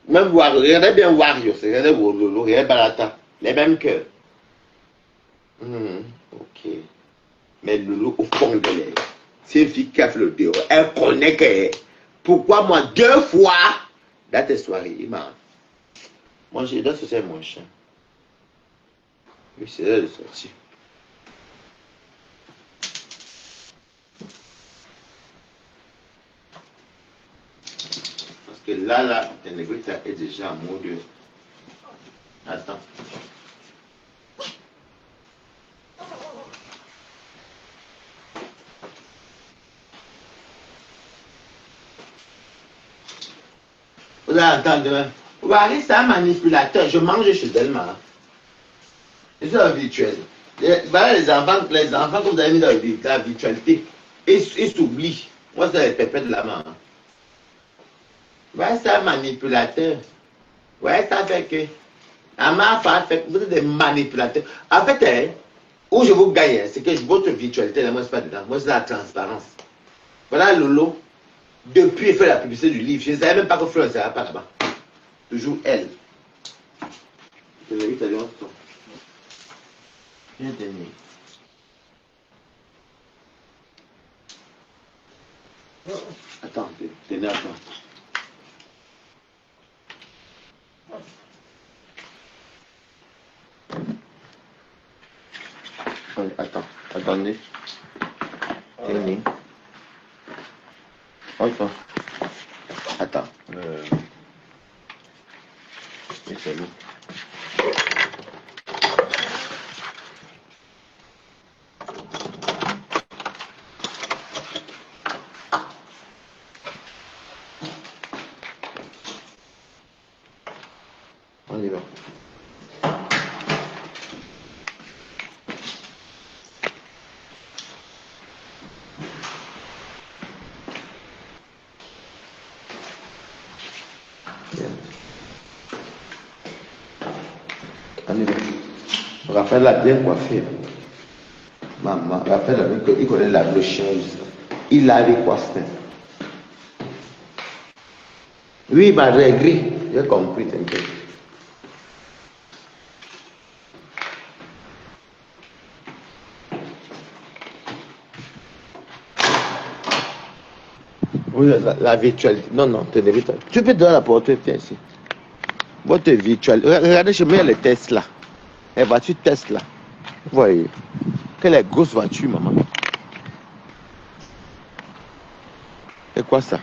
Même Wario, regardez bien Wario, regardez Lolo, regardez Balata. Les mêmes cœurs. Ok. Mais Loulou, au fond de l'air, c'est une fille qui a fait le dehors. Elle connaît que. Pourquoi moi, 2 fois dans tes soirées, il m'a. Moi, j'ai dans ce c'est mon chien. Oui, c'est l'heure de sortir. Parce que là, Ténébrita est déjà en mode. Attends. Vous allez entendre. Wari, c'est un manipulateur. Je mange chez Delma. C'est ça, virtuel. Voilà les enfants que vous avez mis dans la virtualité, ils s'oublient. Moi, c'est les pépés de la main. Ouais, c'est un manipulateur. Ouais, ça fait que. Vous êtes des manipulateurs. En fait, où je vous gagne, c'est que votre virtualité, moi, c'est pas dedans. Moi, c'est la transparence. Voilà Lolo. Depuis, elle fait la publicité du livre. Je ne savais même pas que Fleur ne sera pas là-bas. Toujours elle. Je l'ai vu, t'as dit, on se viens tenir. Attends, tenez, attends. Attends, attendez. Tenez. Attends. Attends. C'est bon. On y va. On y va. Raphaël l'a bien coiffé. Maman, Raphaël, il connaît le chien. Il a les coiffés. Oui, il m'a réglé. J'ai compris, t'inquiète. Oui, la virtualité. Non, non, tu Tu peux donner la porte, viens ici. Votre virtualité. Regardez chez moi, il y a les tests là. Les voitures test là. Vous voyez. Quelle grosse voiture, maman. C'est quoi ça?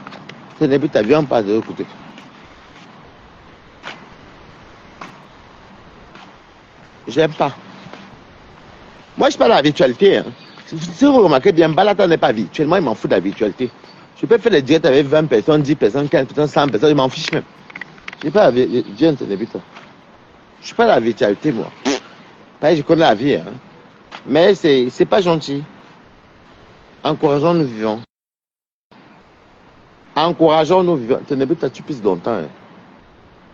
Ce n'est plus ta vie en passe de l'autre côté. J'aime pas. Moi, je parle de la virtualité. Hein. Si vous remarquez bien, Balata n'est pas virtuel. Moi, il m'en fout de la virtualité. Je peux faire des directs avec 20 personnes, 10 personnes, 15 personnes, 100 personnes, je m'en fiche même. Je ne sais pas la virtualité. Je suis pas la virtualité, moi. Je connais la vie. Hein. Mais c'est pas gentil. Encourageons nous vivons. Encourageons nous vivants. Tu pisses longtemps. Hein.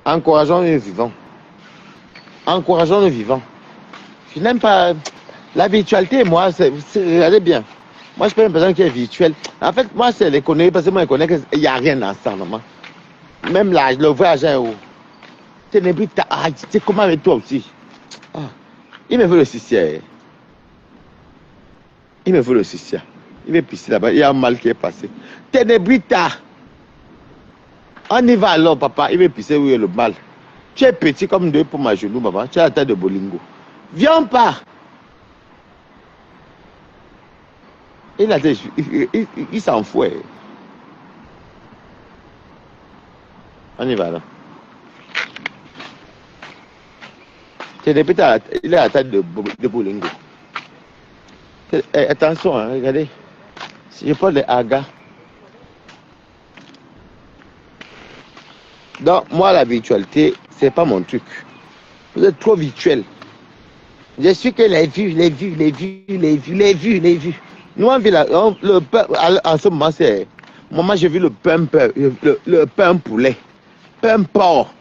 Encourageons nous vivants. Encourageons nous vivants. Je n'aime pas la virtualité, moi, regardez bien. Moi, je suis pas une personne qui est virtuelle. En fait, moi, c'est l'économie, parce que moi, je connais qu'il n'y a rien dans ça, maman. Même là, le voyage est où? C'est comment avec toi aussi? Ah. Il me veut le cicia. Il me veut le cicia. Il veut pisser là-bas. Il y a un mal qui est passé. Ténébrita. On y va alors, papa. Il veut pisser où est le mal. Tu es petit comme 2 pour ma genou, maman. Tu as la taille de Bolingo. Viens pas. Il s'en fout. On y va là. Ténébrita, il a la taille de Bolingo. Attention, hein, regardez. Si je parle de Aga. Donc, moi, la virtualité, c'est pas mon truc. Vous êtes trop virtuel. Je suis que les vues. Nous, on vit en ce moment, c'est. Moi, j'ai vu le pain poulet. Pain porc.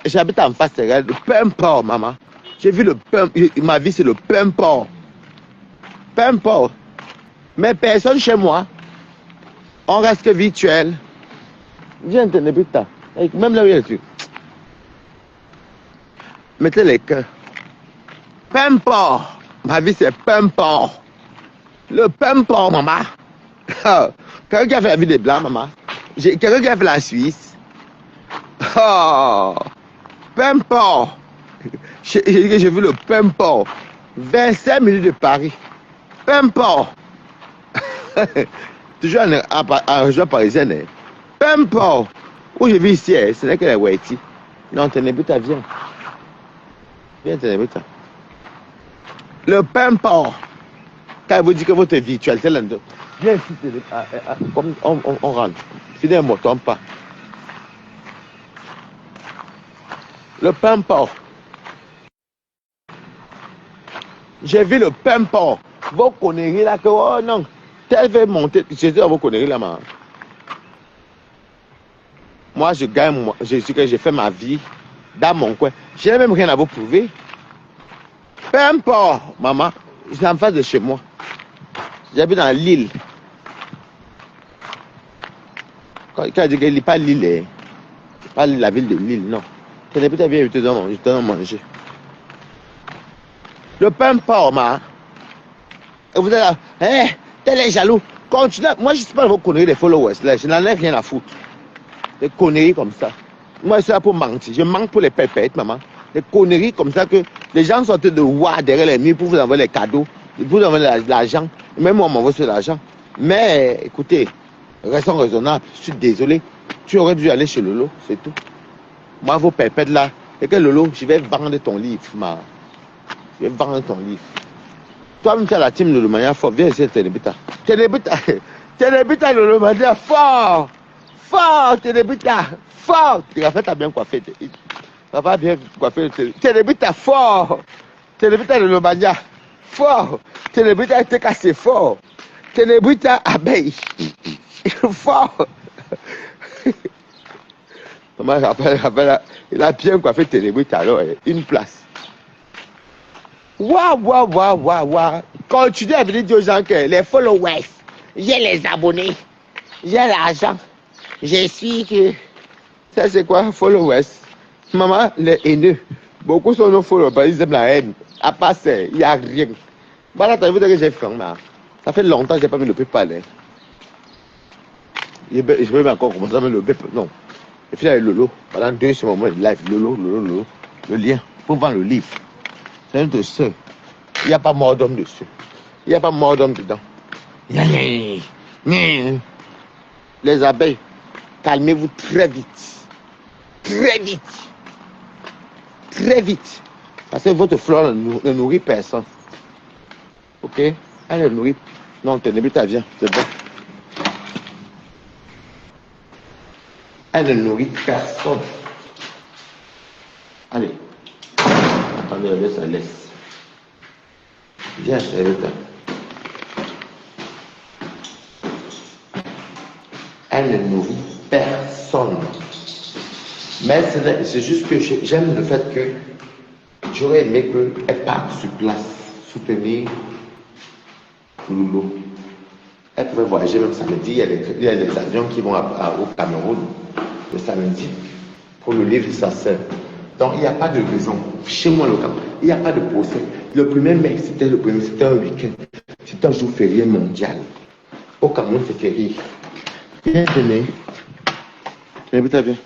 J'habite en face, le pain porc, maman. J'ai vu le pain. Ma vie, c'est le pain porc. Pain porc. Mais personne chez moi. On reste virtuel. Viens, Ténébrita. Même là où il y a le truc. Mettez les cœurs. Pain porc. Ma vie, c'est pain porc. Le pain porc, maman. Quelqu'un qui a fait la vie des Blancs, maman. Quelqu'un qui a fait la Suisse. Oh, pain porc. J'ai vu le pain porc. 25 minutes de Paris. Pain porc. Toujours en région parisienne. Hein. Pain porc. Où je vis ici, hein, ce n'est que les Waiti. Non, Ténébuta, viens. Viens, Ténébuta. Le pain porc. Quand vous dites que votre virtualité là, viens ici, comme on rentre. Si ne me tombe pas. Le pain porc. J'ai vu le pain porc. Vos conneries là, que oh non, tel veut monter. Je dis à vos conneries là, man. Moi, je gagne, je suis que j'ai fait ma vie dans mon coin. Je n'ai même rien à vous prouver. Pain porc, maman. Je suis en face de chez moi. J'habite dans l'île. Quand il dit qu'il n'est pas l'île, pas la ville de Lille, non. Tu n'es peut-être bien, je te donne à manger. Le pain porc, ma. Et vous êtes là, hein, tel est jaloux. Continue. Moi, je ne suis pas vos conneries des followers là. Je n'en ai rien à foutre. Des conneries comme ça. Moi, je suis là pour mentir. Je manque pour les pépettes, maman. Des conneries comme ça que les gens sortent de voir derrière les murs pour vous envoyer les cadeaux, pour vous envoyer l'argent. Même moi, on m'envoie sur l'argent. Mais écoutez, restons raisonnables. Je suis désolé. Tu aurais dû aller chez Lolo, c'est tout. Moi, vos pépettes là, et que Lolo, je vais vendre ton livre, ma. Je vais vendre ton livre. Toi-même, tu as la team Lolo Mania fort. Viens ici, Ténébuta. Ténébuta, Lolo Mania fort. Fort, Ténébuta. Fort. Rafa t'a bien coiffé. Rafa a bien coiffé. Ténébuta fort. Ténébuta Lolo Mania fort. Ténébuta était cassé fort. Ténébuta abeille. Fort. Maman, Raphaël, il a bien coiffé Ténébuta alors, une place. Waouh. Continue à venir dire aux gens que les followers, j'ai les abonnés, j'ai l'argent, je suis que. Ça, c'est quoi, followers? Maman, les haineux. Beaucoup sont nos followers, ils aiment la haine. À part ça, il n'y a rien. Voilà, t'as vu que j'ai fait, ça fait longtemps que je n'ai pas mis le PayPal. Hein. Je peux même encore commencer à mettre le PayPal. Non. Et puis, là, Lolo, pendant 2 semaines, moi, live, Lolo, le lien pour vendre le livre. C'est un de ceux. Il n'y a pas mort d'homme dessus. Il n'y a pas mort d'homme dedans. Les abeilles, calmez-vous très vite. Très vite. Très vite. Parce que votre fleur ne nourrit personne. Ok? Elle ne nourrit. Non, Ténébuta, viens. C'est bon. Elle ne nourrit personne. Allez. Attendez, ça laisse. Viens, Ténébuta. Elle ne nourrit personne. Mais c'est juste que j'aime le fait que j'aurais aimé qu'elle parte sur place, soutenir Lolo. Elle pouvait voyager même samedi. Il y a des avions qui vont au Cameroun le samedi pour le livre de sa sœur. Donc il n'y a pas de raison. Chez moi, le Cameroun, il n'y a pas de procès. Le 1er mai, c'était un week-end. C'était un jour férié mondial. Au Cameroun, c'est férié. Viens, tenez. Tenez, bien.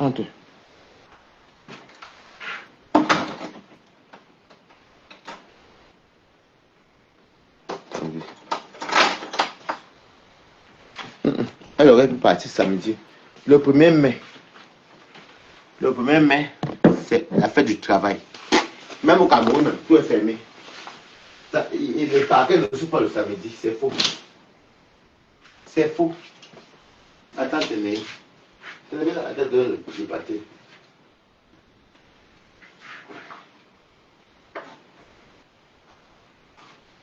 Entre. Elle aurait pu partir samedi. Le 1er mai. Le 1er mai, c'est la fête du travail. Même au Cameroun, tout est fermé. Le parquet ne s'ouvre pas le samedi. C'est faux. C'est faux. Attends, tenez. Tenez la tête de le pâté.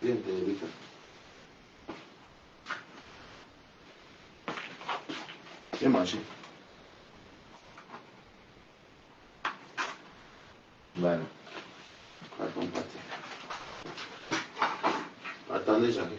Viens, tenez ça. Viens manger. Voilà. Attends, pâté. Attendez, j'arrive.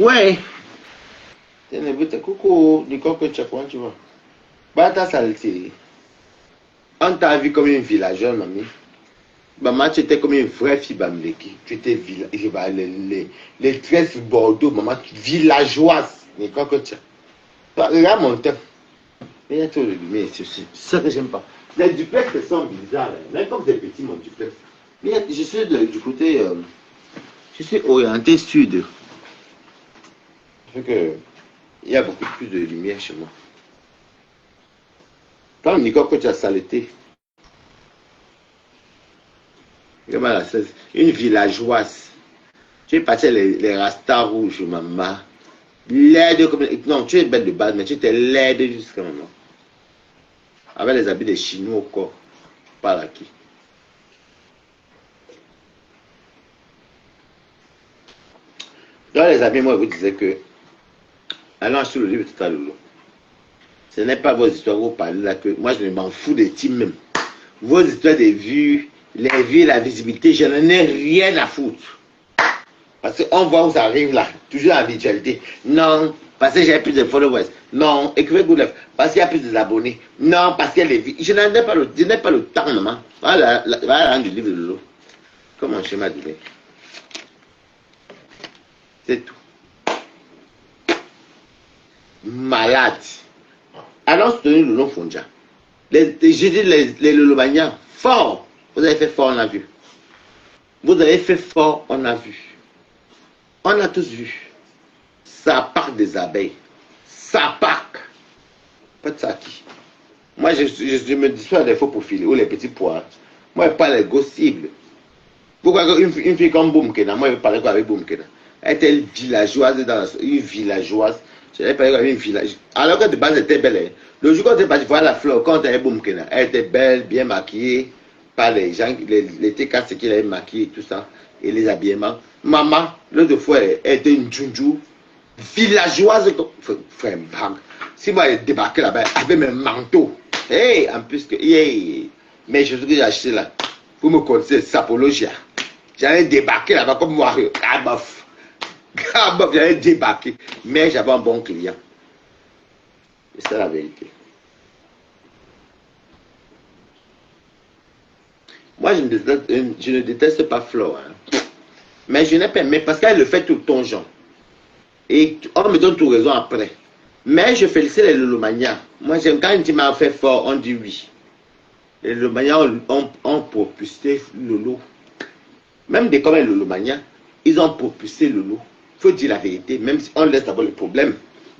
Ouais. Coucou, Nicole, comment tu vas? Bah, ta saleté. On t'a vu comme une villageoise, mamie. Maman, tu étais comme une vraie fille Bamleki. Tu étais les tresses Bordeaux, maman, villageoise. Nicole, regarde mon temps. Il y a trop de lumière, c'est ça que j'aime pas. Les duplex sont bizarres, hein. Même comme c'est petit, mon duplex. Mais je suis du côté. Je suis orienté sud. Ça fait que il y a beaucoup plus de lumière chez moi. Quand Nicole, que tu as saleté. Regarde là, une villageoise. Tu es passé les rastas rouges, maman. Laide comme. Non, tu es belle de base, mais tu étais laide jusqu'à maintenant. Avec les habits des Chinois au corps. Par là qui. Dans les habits, moi, je vous disais que. Allons sur le livre tout à l'heure. Ce n'est pas vos histoires que vous parlez là que. Moi, je ne m'en fous des teams même. Vos histoires des vues, les vues, la visibilité, je n'en ai rien à foutre. Parce qu'on voit où ça arrive là, toujours en virtualité. Non, parce que j'ai plus de followers. Non, écrivez Good Life, parce qu'il y a plus d'abonnés. Non, parce qu'il y a les vues. Je n'ai pas le temps, maman. Voilà, voilà du livre de l'eau. Comme un schéma de lait. C'est tout. Malade. Alors, soutenir le long Fondia. J'ai dit les Lolomaniens, fort. Vous avez fait fort, on a vu. Vous avez fait fort, on a vu. On a tous vu. Ça part des abeilles. Ça part. Pas de ça qui. Moi, je me dissois des faux profils ou les petits pois. Moi, je parle des gosses cibles. Pourquoi une fille comme Boumkena, moi, je parlais avec Boumkena. Elle était une villageoise une villageoise. Je n'ai pas une village. Alors que de base, elle était belle. Hein. Le jour quand tu es parti voir la fleur, quand elle est Boumkena, elle était belle, bien maquillée par les gens, les TKC qui l'avaient maquillée et tout ça, et les habillements. Maman, l'autre fois, elle était une djunju, villageoise, frère, bang. Si moi, elle débarquait là-bas avec mes manteaux, hey, en plus que, hey, mais je suis que j'ai acheté là, vous me connaissez, Sapologia. J'allais débarquer là-bas comme moi, ah bof. J'allais débarquer, mais j'avais un bon client. C'est la vérité. Moi, je ne déteste pas Flo. Hein. Mais je n'ai pas aimé parce qu'elle le fait tout le temps, Jean. Et on me donne tout raison après. Mais je félicite les Lolomania. Moi, quand tu m'as fait fort, on dit oui. Les Lolomania ont propulsé Lolo. Même des comme les Lolomania, ils ont propulsé Lolo. Il faut dire la vérité, même si on laisse d'abord le problème.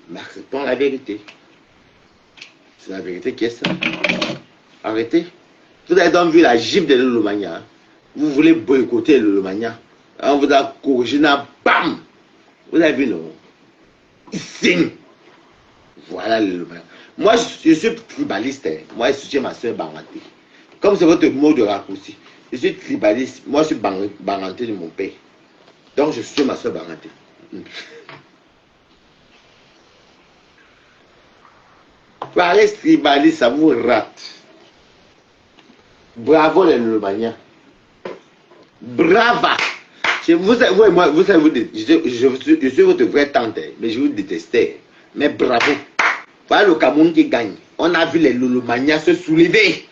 Mais acceptons la vérité. C'est la vérité qui est ça. Arrêtez. Vous avez donc vu la gifle de Lolomania. Hein? Vous voulez boycotter Lolomania. On vous a corrigé, bam. Vous avez vu, non? Il signe. Voilà Lolomania. Moi, je suis tribaliste. Hein. Moi, je soutiens ma soeur Banganté. Comme c'est votre mot de raccourci. Je suis tribaliste. Moi, je suis Banganté de mon père. Donc, je soutiens ma soeur Banganté. Pareil tribaliste, ça vous rate. Bravo les Lolomaniens. Brava. Vous savez, je suis votre vraie tante, mais je vous détestais. Mais bravo. Voilà le Cameroun qui gagne. On a vu les Lolomaniens se soulever.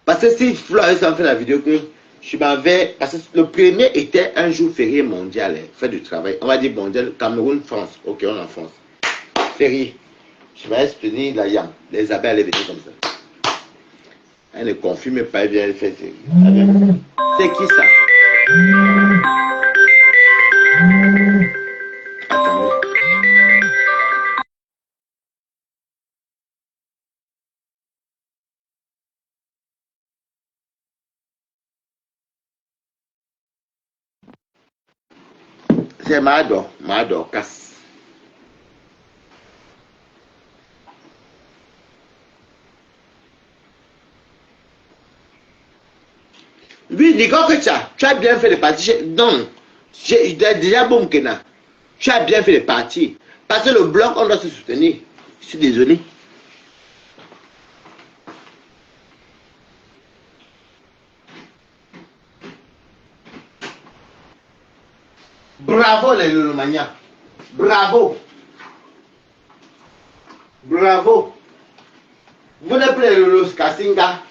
Parce que si Flores a fait la vidéo que je m'en vais, parce que le premier était un jour férié mondial, fait du travail. On va dire mondial, Cameroun, France. Ok, on est en France. Férié. Je vais soutenir la yam. Les abeilles allaient venir comme ça. Elle ne confirme pas, elle vient faire. C'est qui ça? Attendez. C'est Mado, casse. Oui, Nico que tu as bien fait de partir. Non, j'ai déjà Boumkena. Tu as bien fait de partir. Parce que le bloc, on doit se soutenir. Je suis désolé. Bravo les Lolomania. Bravo. Bravo. Vous avez pris le Kassinga.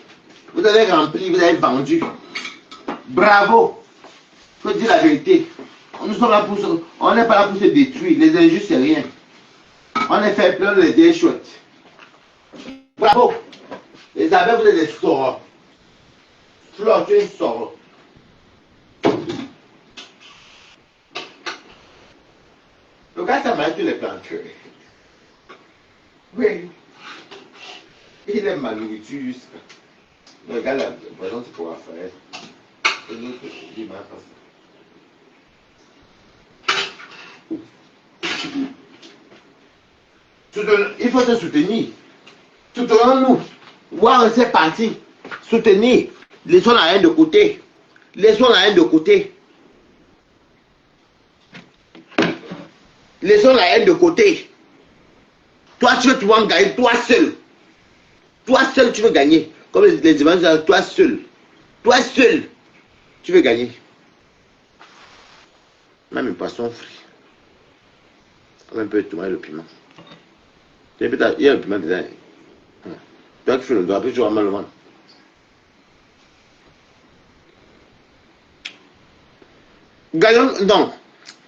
Vous avez rempli, vous avez vendu. Bravo. Il faut dire la vérité. Nous sommes là pour on n'est pas là pour se détruire. Les injustes, c'est rien. On est fait plein de idées chouettes. Bravo. Les abeilles, vous êtes des sorts. Flore, tu es sort. Le gars, ça m'a tous les planteurs. Oui. Il aime ma nourriture jusqu'à. Le gars, là, par exemple, c'est pour Raphaël. Et l'autre, il m'a pas ça. Il faut se soutenir. Soutenons-nous. Voir c'est parti. Soutenir. Laissons la haine de côté. Laissons la haine de côté. Laissons la haine de côté. Toi, tu veux pouvoir gagner, toi seul. Toi seul, tu veux gagner. Comme les dimanches, toi seul. Toi seul, tu veux gagner. Même un poisson frit. Un peu de tomate et le piment. Il y a le piment déjà. Toi qui fais le doigt, après tu vas mal le ventre. Gagnons, donc,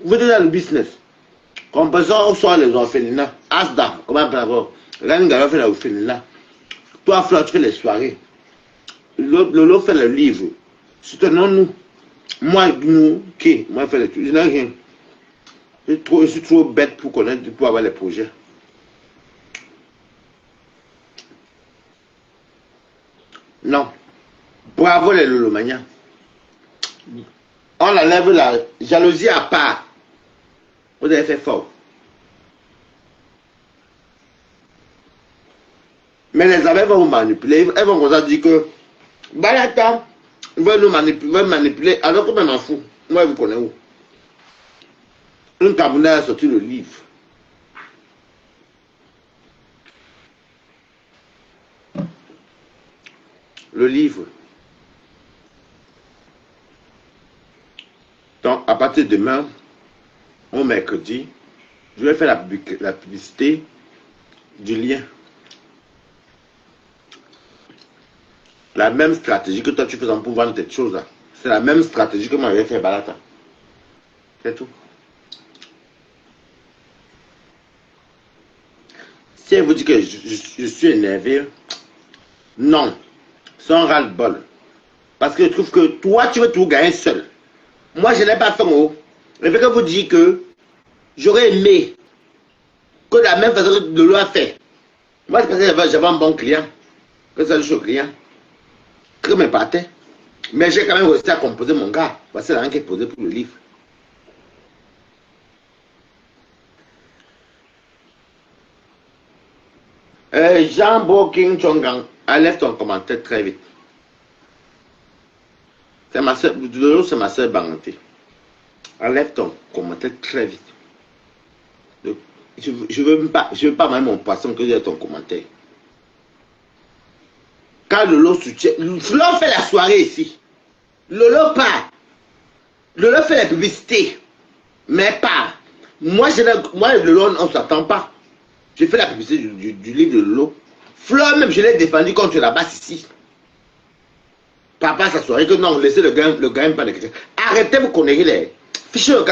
vous êtes dans le business. Compensons au soir les orphelinats. Asda, comment on peut avoir? Reine Galo fait l'orphelinat. Toi, Flore, tu fais les soirées. Lolo fait le livre. Soutenons-nous. Moi, nous, qui? Moi, je fais les trucs. Je n'ai rien. Je suis trop bête pour connaître, pour avoir les projets. Non. Bravo les Lolomaniens. On enlève la jalousie à part. Vous avez fait fort. Mais les abeilles vont vous manipuler. Elles vont vous dire que Balata va nous manipuler alors que moi je m'en fous. Moi je vous connais où. Un Camerounais a sorti le livre. Le livre. Donc, à partir de demain, au mercredi, je vais faire la publicité du lien. La même stratégie que toi tu fais pour vendre tes choses là. C'est la même stratégie que moi j'avais fait Balata. C'est tout. Si elle vous dit que je suis énervé, non. C'est un ras-le-bol. Parce que je trouve que toi, tu veux tout gagner seul. Moi, je n'ai pas fait mon haut. Je vais vous dire que j'aurais aimé que de la même façon que Lolo a fait. Moi, je pensais que j'avais un bon client. Que ça, je suis client. Que me partait. Mais j'ai quand même réussi à composer mon gars. Parce que c'est rien qui est posé pour le livre. Jean Boking Chongang, enlève ton commentaire très vite. C'est ma soeur, c'est ma soeur Banganté. Enlève ton commentaire très vite. Je veux pas même mon poisson que j'ai ton commentaire. Quand Lolo soutient, Flore fait la soirée ici. Lolo part. Lolo fait la publicité. Mais pas. Moi, Lolo, on ne s'attend pas. J'ai fait la publicité du livre de Lolo. Flore, même, je l'ai défendu contre la basse ici. Papa s'assoirait que non, laissez le gars pas de question. Arrêtez vous connaître les fichiers locaux.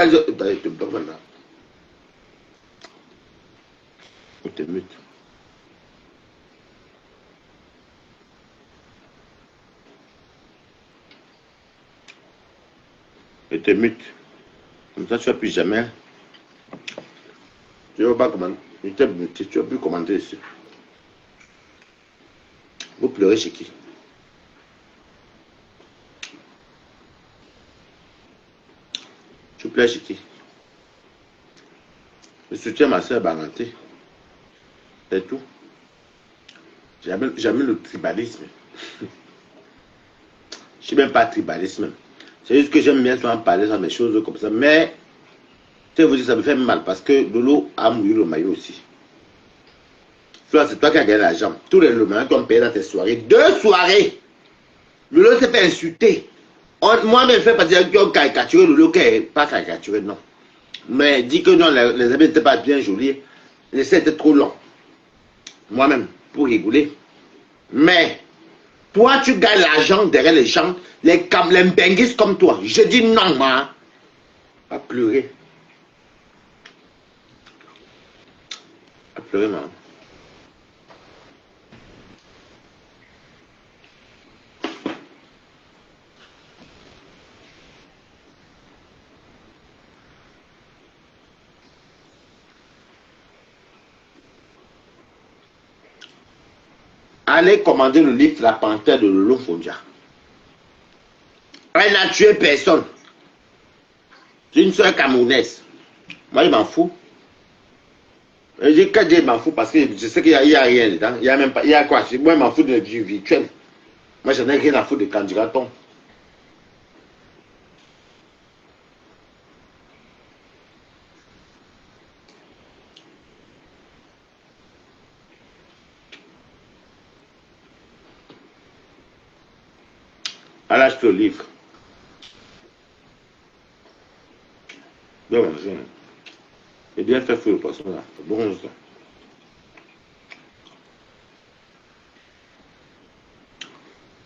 On te mute. Je te mute. Comme ça, tu ne vas plus jamais. Tu ne vas pas commander. Tu ne vas plus commander ici. Vous pleurez chez qui? Tu plais chez qui? Je soutiens ma soeur Banganté. C'est tout. J'aime le tribalisme. Je ne suis même pas tribaliste. C'est juste que j'aime bien souvent parler sur mes choses comme ça. Mais, tu sais, vous dites, ça me fait mal parce que Lolo a mouillé le maillot aussi. Flore, c'est toi qui as gagné l'argent. Tous les Lomans qui ont payé dans tes soirées. 2 soirées. Lolo s'est fait insulter. Moi, je fais partie qui ont caricaturé Lolo qui n'est pas caricaturé, non. Mais dit que non, les habits n'étaient pas bien jolis. Les seins étaient trop longs. Moi-même, pour rigoler. Mais, toi, tu gagnes l'argent derrière les gens, les benguistes comme toi. Je dis non, moi. Pas pleurer. Pas pleurer, moi. Allez commander le livre La Panthère de Lolo Fondia. Elle n'a tué personne. C'est une soeur camerounaise. Moi, je m'en fous. Je dis que je m'en fous parce que je sais qu'il n'y a rien dedans. Il y a même pas. Il y a quoi? Moi, je m'en fous de vie virtuelle. Moi, je n'ai rien à foutre de candidaton. Alors, je te livre. Donc, j'ai bien fait le poisson là. Bon, ça.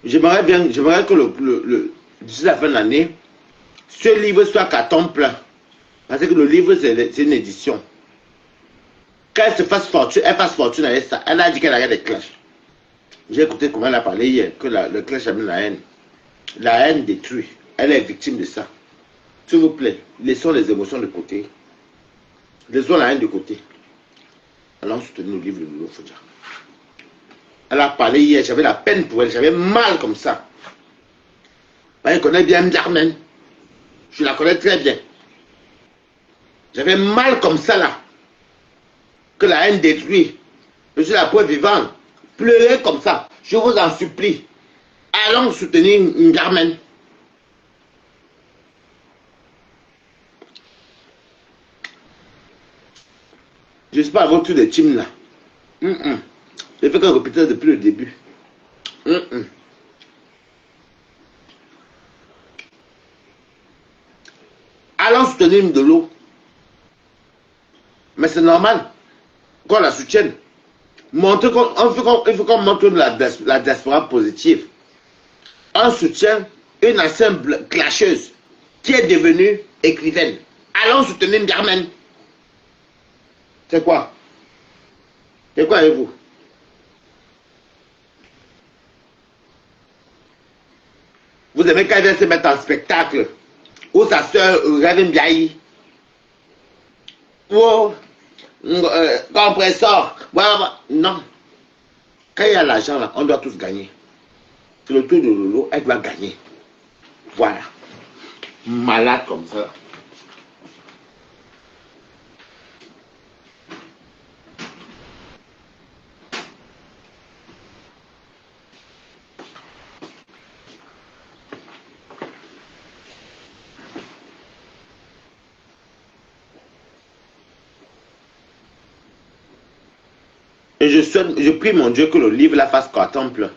J'aimerais que d'ici la fin de l'année, ce livre soit carton plein. Parce que le livre, c'est une édition. Qu'elle se fasse fortune, elle fasse fortune avec ça. Elle a dit qu'elle a des clashs. J'ai écouté comment elle a parlé hier, que le clash amène la haine. La haine détruit. Elle est victime de ça. S'il vous plaît, laissons les émotions de côté. Laissons la haine de côté. Allons soutenir le livre de Lolo Fondia. Elle a parlé hier, j'avais la peine pour elle, j'avais mal comme ça. Elle connaît bien Mdarmen. Je la connais très bien. J'avais mal comme ça là. Que la haine détruit. Je suis la preuve vivante. Pleurez comme ça. Je vous en supplie. Allons soutenir Mdarmen. Je ne suis pas à votre des teams là. J'ai fait qu'un répétiteur depuis le début. Allons soutenir de l'eau. Mais c'est normal qu'on la soutienne. Il faut qu'on montre la diaspora positive. On soutient une ancienne clasheuse qui est devenue écrivaine. Allons soutenir Mdarmen. C'est quoi? C'est quoi avec vous? Vous aimez quand elle vient se mettre en spectacle? Ou sa soeur Raven Biaï? Ou compresseur? Non. Quand il y a l'argent là, on doit tous gagner. C'est le tour de Lolo, elle doit gagner. Voilà. Malade comme ça. Et je prie mon Dieu que le livre la fasse carton plein.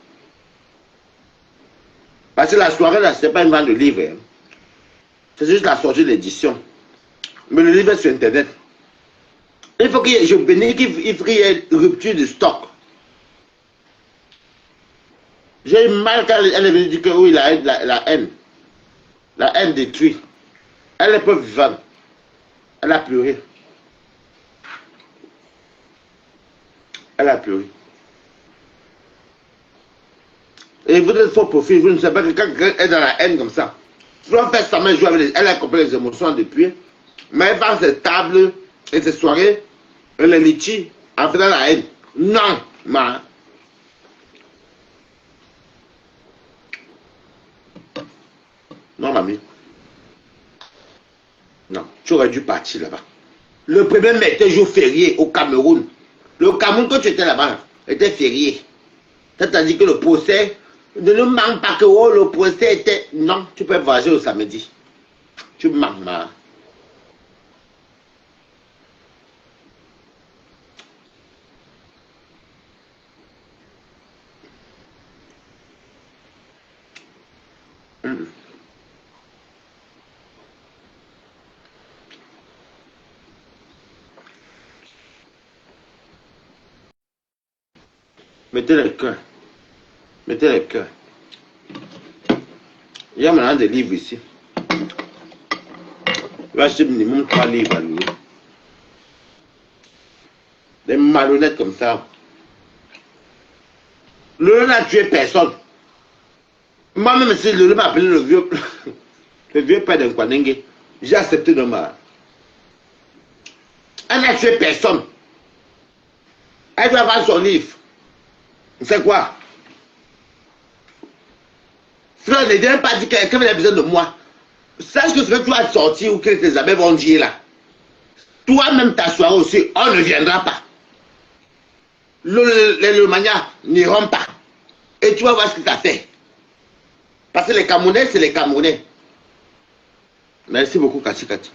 Parce que la soirée là, ce n'est pas une vente de livres. Hein. C'est juste la sortie de l'édition. Mais le livre est sur internet. Il faut que je bénis qu'il y ait rupture de stock. J'ai eu mal quand elle est venue dire que oui, la haine. La haine détruit. Elle est pas vivante. Elle a pleuré. Elle a pleuré. Et vous êtes faux profil, vous ne savez pas que quand quelqu'un est dans la haine comme ça, tu dois faire sa main jouer avec elle a compris les émotions depuis, mais elle passe ses tables et ses soirées, elle les litchie en faisant la haine. Non, ma. Non, mamie. Non, tu aurais dû partir là-bas. Le 1er mai était jour férié au Cameroun. Le Cameroun, quand tu étais là-bas, était férié. C'est-à-dire que le procès, ne nous manque pas que oh, le procès était... Non, tu peux voyager au samedi. Tu manques, ma. Mettez le cœur. Mettez le cœur. Il y a maintenant des livres ici. Je vais acheter minimum 3 livres à lui. Des malhonnêtes comme ça. Le n'a tué personne. Moi-même, si le m'a appelé le vieux père d'un Kwanengue, j'ai accepté de mal. Elle n'a tué personne. Elle doit avoir son livre. C'est quoi? Frère, ne viens pas dire que quelqu'un a besoin de moi. Sache que ce que tu vas sortir ou que tes amis vont dire là. Toi-même t'asseoir aussi, on ne viendra pas. Les Lomania n'iront pas. Et tu vas voir ce que tu as fait. Parce que les Camerounais, c'est les Camerounais. Merci beaucoup, Kati Kati.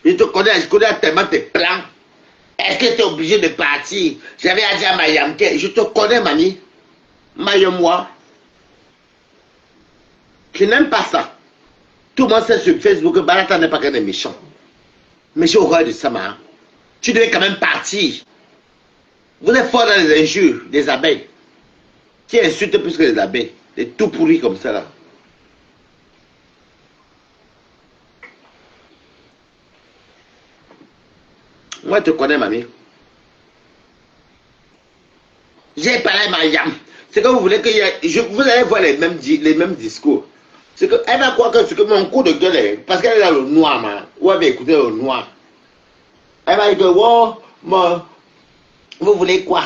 Je te connais, je connais tellement tes plans. Est-ce que tu es obligé de partir? J'avais à dire à Mayamke, je te connais, mamie. Mayam-moi. Je n'aime pas ça. Tout le monde sait sur Facebook que Barata n'est pas qu'un méchant. Mais j'ai horreur de ça, ma. Tu devais quand même partir. Vous êtes fort dans les injures des abeilles. Qui insultent plus que les abeilles. Des tout pourris comme ça, là. Moi, je te connais, mamie. J'ai parlé à Mayam. C'est que vous voulez que vous allez voir les mêmes discours. C'est qu'elle va croire que, mon coup de gueule est. Parce qu'elle est dans le noir, man. Ou elle va écouter le noir. Elle va dire que, oh, vous voulez quoi?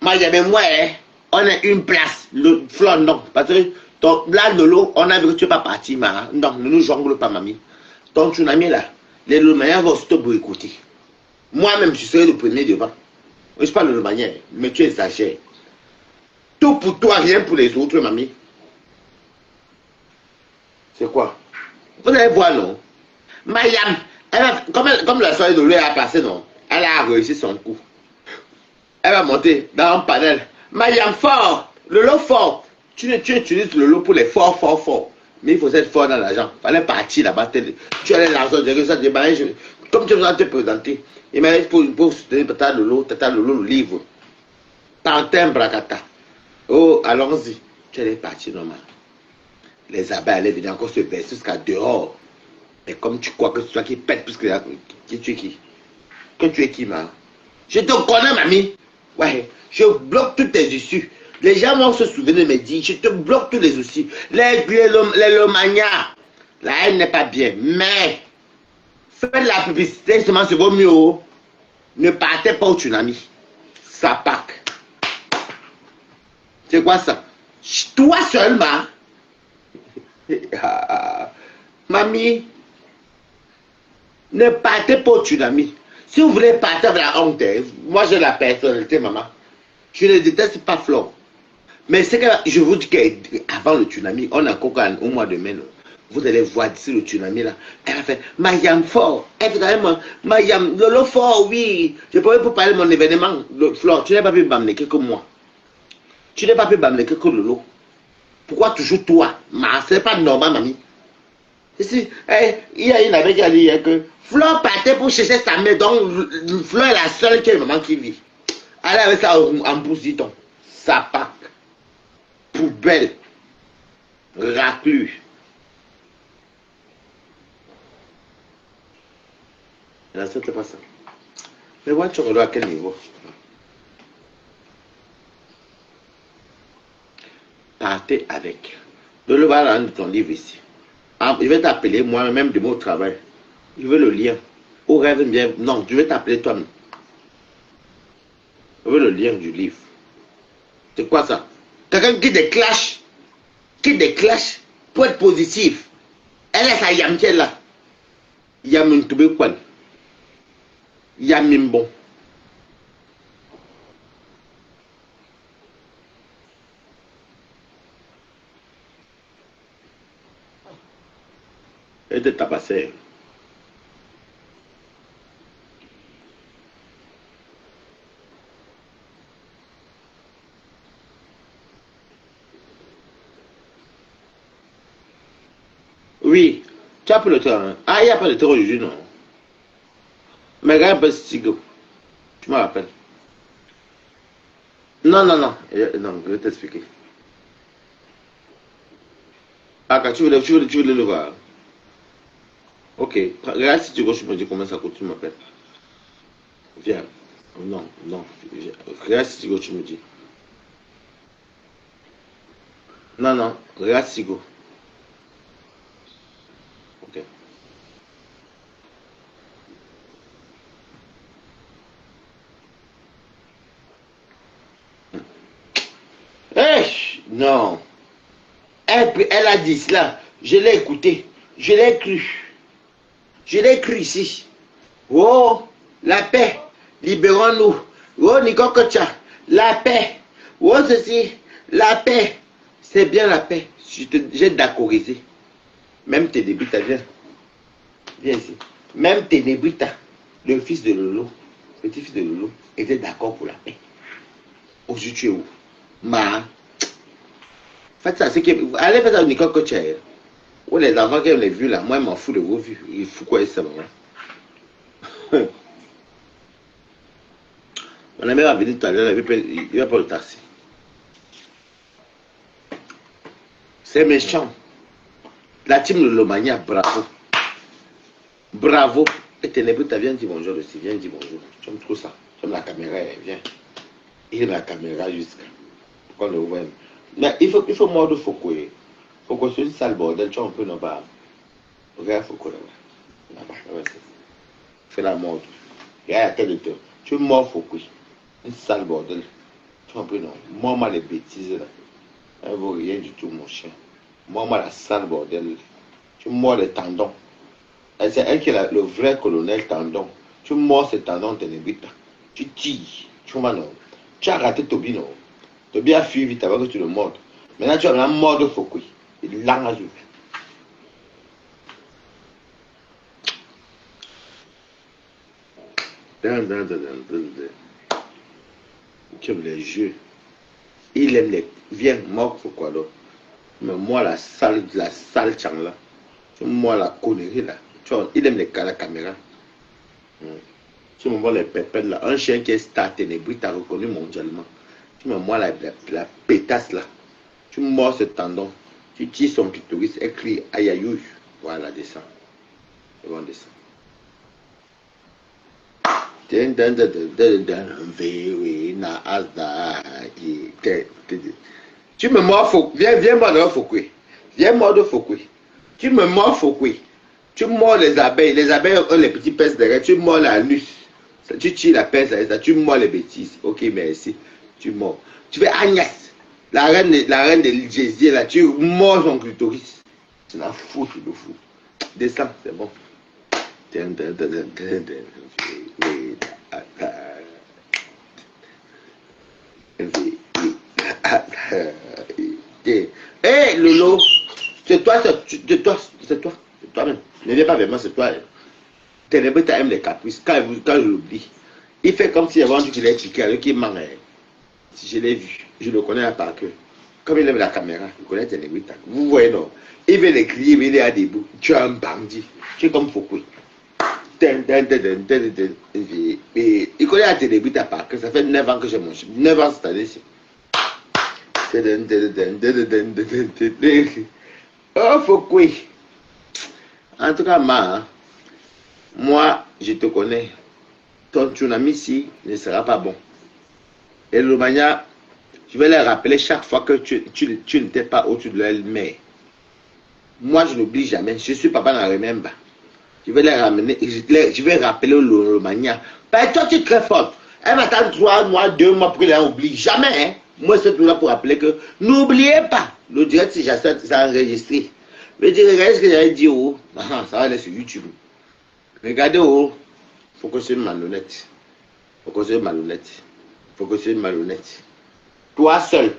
Mayam et moi, on a une place. Le flanc, non. Parce que là, de l'eau, on a vu que tu n'es pas parti, man. Non, ne nous jongle pas, mamie. Ton tsunami, là, les Lomaniens vont stop pour écouter. Moi-même, je serai le premier devant. Je parle de Lomaniens, mais tu exagères. Tout pour toi, rien pour les autres, mamie. C'est quoi? Vous allez voir, non? Mayam, comme la soirée de l'eau a passé, non? Elle a réussi son coup. Elle va monter dans un panel. Mayam fort, le lot fort. Tu utilises le lot pour les forts, forts, forts. Mais il faut être fort dans l'argent. Il fallait partir là-bas. Tu allais l'argent, comme tu vas te présenter. Il m'a dit pour soutenir Tata Lolo, le livre. Tantin Bracata. Oh, allons-y. Tu allais partir normal. Les abeilles allaient venir encore se verser jusqu'à dehors. Mais comme tu crois que c'est toi qui pète plus que tu es qui? Que tu es qui, ma? Je te connais, mamie. Ouais, je bloque toutes tes issues. Les gens vont se souvenir de me dire, je te bloque tous les issues. Les Lomania, la haine n'est pas bien. Mais, faites la publicité, justement, c'est vaut mieux. Ne partez pas au tsunami. Ça pack. C'est quoi ça? Toi seulement. Mamie, ne partez pas au tsunami. Si vous voulez partir avec la honte, moi j'ai la personnalité, maman. Je ne déteste pas Flore. Mais c'est que je vous dis qu'avant le tsunami, on a encore au mois de mai. Vous allez voir d'ici le tsunami là. Elle a fait Mayam fort. Elle fait quand même Mayam, Lolo fort, oui. Je pourrais pour parler de mon événement. Flore, tu n'as pas pu m'amener que moi. Tu n'as pas pu m'amener que Lolo. Pourquoi toujours toi? Ce n'est pas normal, mamie. Ici, il y a une avec qui a dit que Flore partait pour chercher sa mère. Donc, Flore est la seule qui est maman qui vit. Elle avait ça en bouche, dit-on. Sapac. Poubelle. Raclus. Là, c'est pas ça. Mais moi, tu regardes à quel niveau? Partez avec. Donne-le voir dans ton livre ici. Je vais t'appeler moi-même de mon travail. Je veux le lien. Au rêve bien. Non, je vais t'appeler toi-même. Je veux le lien du livre. C'est quoi ça? Quelqu'un qui déclash. Qui déclash pour être positif. Elle est sa yamtielle là. Yamin Toubekwan. Yamin bon. Et de tabasser. Oui, tu as pris le temps. Ah, il n'y a pas de terreau aujourd'hui, non. Mais regarde un peu Stigo. Tu me rappelles. Non, non, non. Non, je vais t'expliquer. Ah, quand tu veux le voir. Ok. Regarde si tu veux, tu me dis combien ça coûte, tu m'appelles. Viens. Non, non. Regarde si tu veux, tu me dis. Non, non. Regarde si go. Ok. Eh, non. Elle a dit cela. Je l'ai écouté. Je l'ai cru. Je l'ai cru ici. Oh, la paix. Libérons-nous. Oh, Nikokocha. La paix. Oh, ceci. La paix. C'est bien la paix. J'ai d'accordiser. Même Ténébrita, viens. Viens ici. Même Ténébrita, le fils de Lolo, petit-fils de Lolo, était d'accord pour la paix. Aujourd'hui, tu es où? Faites ça, c'est que. Allez faire ça au Nikokocha. Oh, les enfants qui ont les vues là, moi, je m'en fous de vos vues. Il faut quoi, ça, maman? Mon ami va venir tout à l'heure, il va pas le taxi. C'est méchant. La team de Lomania, bravo. Bravo. Et Ténébrita, viens dire bonjour aussi, viens dire bonjour. J'aime trop ça. J'aime la caméra, viens. Il a la caméra jusqu'à. Pourquoi on le voit? Mais il faut mordre Foucault. Foucault, c'est une sale bordel, tu vois un peu là-bas. Regarde Foucault là-bas. Là-bas, là-bas. Fais la mordre. Regarde la tête de toi. Tu mords Foucault. Une sale bordel. Tu vois un peu non. Mords-moi les bêtises là. Elle ne vaut rien du tout, mon chien. Mords-moi la sale bordel. Tu mords les tendons. C'est elle qui est le vrai colonel tendon. Tu mords ces tendons, Ténébrita. Tu tires. Tu vois non. Tu as raté Tobi non. Tobi a fui vite avant que tu le mordes. Maintenant tu as la mort de Foucault. Il l'a vu. Tu aimes les jeux. Il aime les. Viens, mort Foucault alors. Mais moi la sale chang là. Moi la connerie là. Tu vois, il aime la caméra. Tu me vois les pépettes là. Un chien qui est star Ténébrita reconnu mondialement. Tu me vois la pétasse là. Tu mords ce tendon. Tu tires son clitoris. Elle crie aïe aïe aïe. Voilà, descend. Ils vont descendre. Tu me mords Foucault. Viens mordre Foucault. Viens mordre Foucault. Tu me mords Foucault. Tu mords les abeilles. Les abeilles ont les petits pinces derrière. Tu mords la luce. Tu tires la pince avec ça. Tu mords les bêtises. Ok, merci. Tu mords. Tu fais Agnès. La reine de Jésus là. Tu mords son clitoris. Tu l'as foutu de fou. Descends, c'est bon. Hé, Lolo, c'est toi, c'est toi-même. Ne viens pas vers moi, c'est toi. Ténébrita aime les caprices. Quand je l'oublie, il fait comme si avant qu'il ait piqué avec qui manque. Si je l'ai vu, je le connais à par cœur. Comme il aime la caméra, il connaît Ténébrita. Vous voyez, non? Il veut les crier, mais il est à debout. Tu es un bandit. Tu es comme Foucault. Il connaît la Ténébrita par cœur. Ça fait 9 ans que j'ai mon chien. 9 ans cette année-ci. Oh, Foucault. En tout cas, moi, je te connais. Ton tsunami ici ne sera pas bon. Et le mania, je vais les rappeler chaque fois que tu n'étais pas au-dessus de leur mère. Moi, je n'oublie jamais. Je suis papa dans remember. Je vais les ramener. Je vais rappeler le mania. Ben, toi, tu es très forte. Elle m'attend 3 mois, 2 mois pour qu'elle oublie. Jamais, hein. Moi, c'est tout là pour rappeler que n'oubliez pas. Le direct, si j'essaie, c'est enregistré. Je vais dire, regardez ce que j'avais dit. Oh. Ça va aller sur YouTube. Regardez, oh. Faut que c'est malhonnête. Faut que c'est malhonnête. Faut que c'est malhonnête. Toi seul,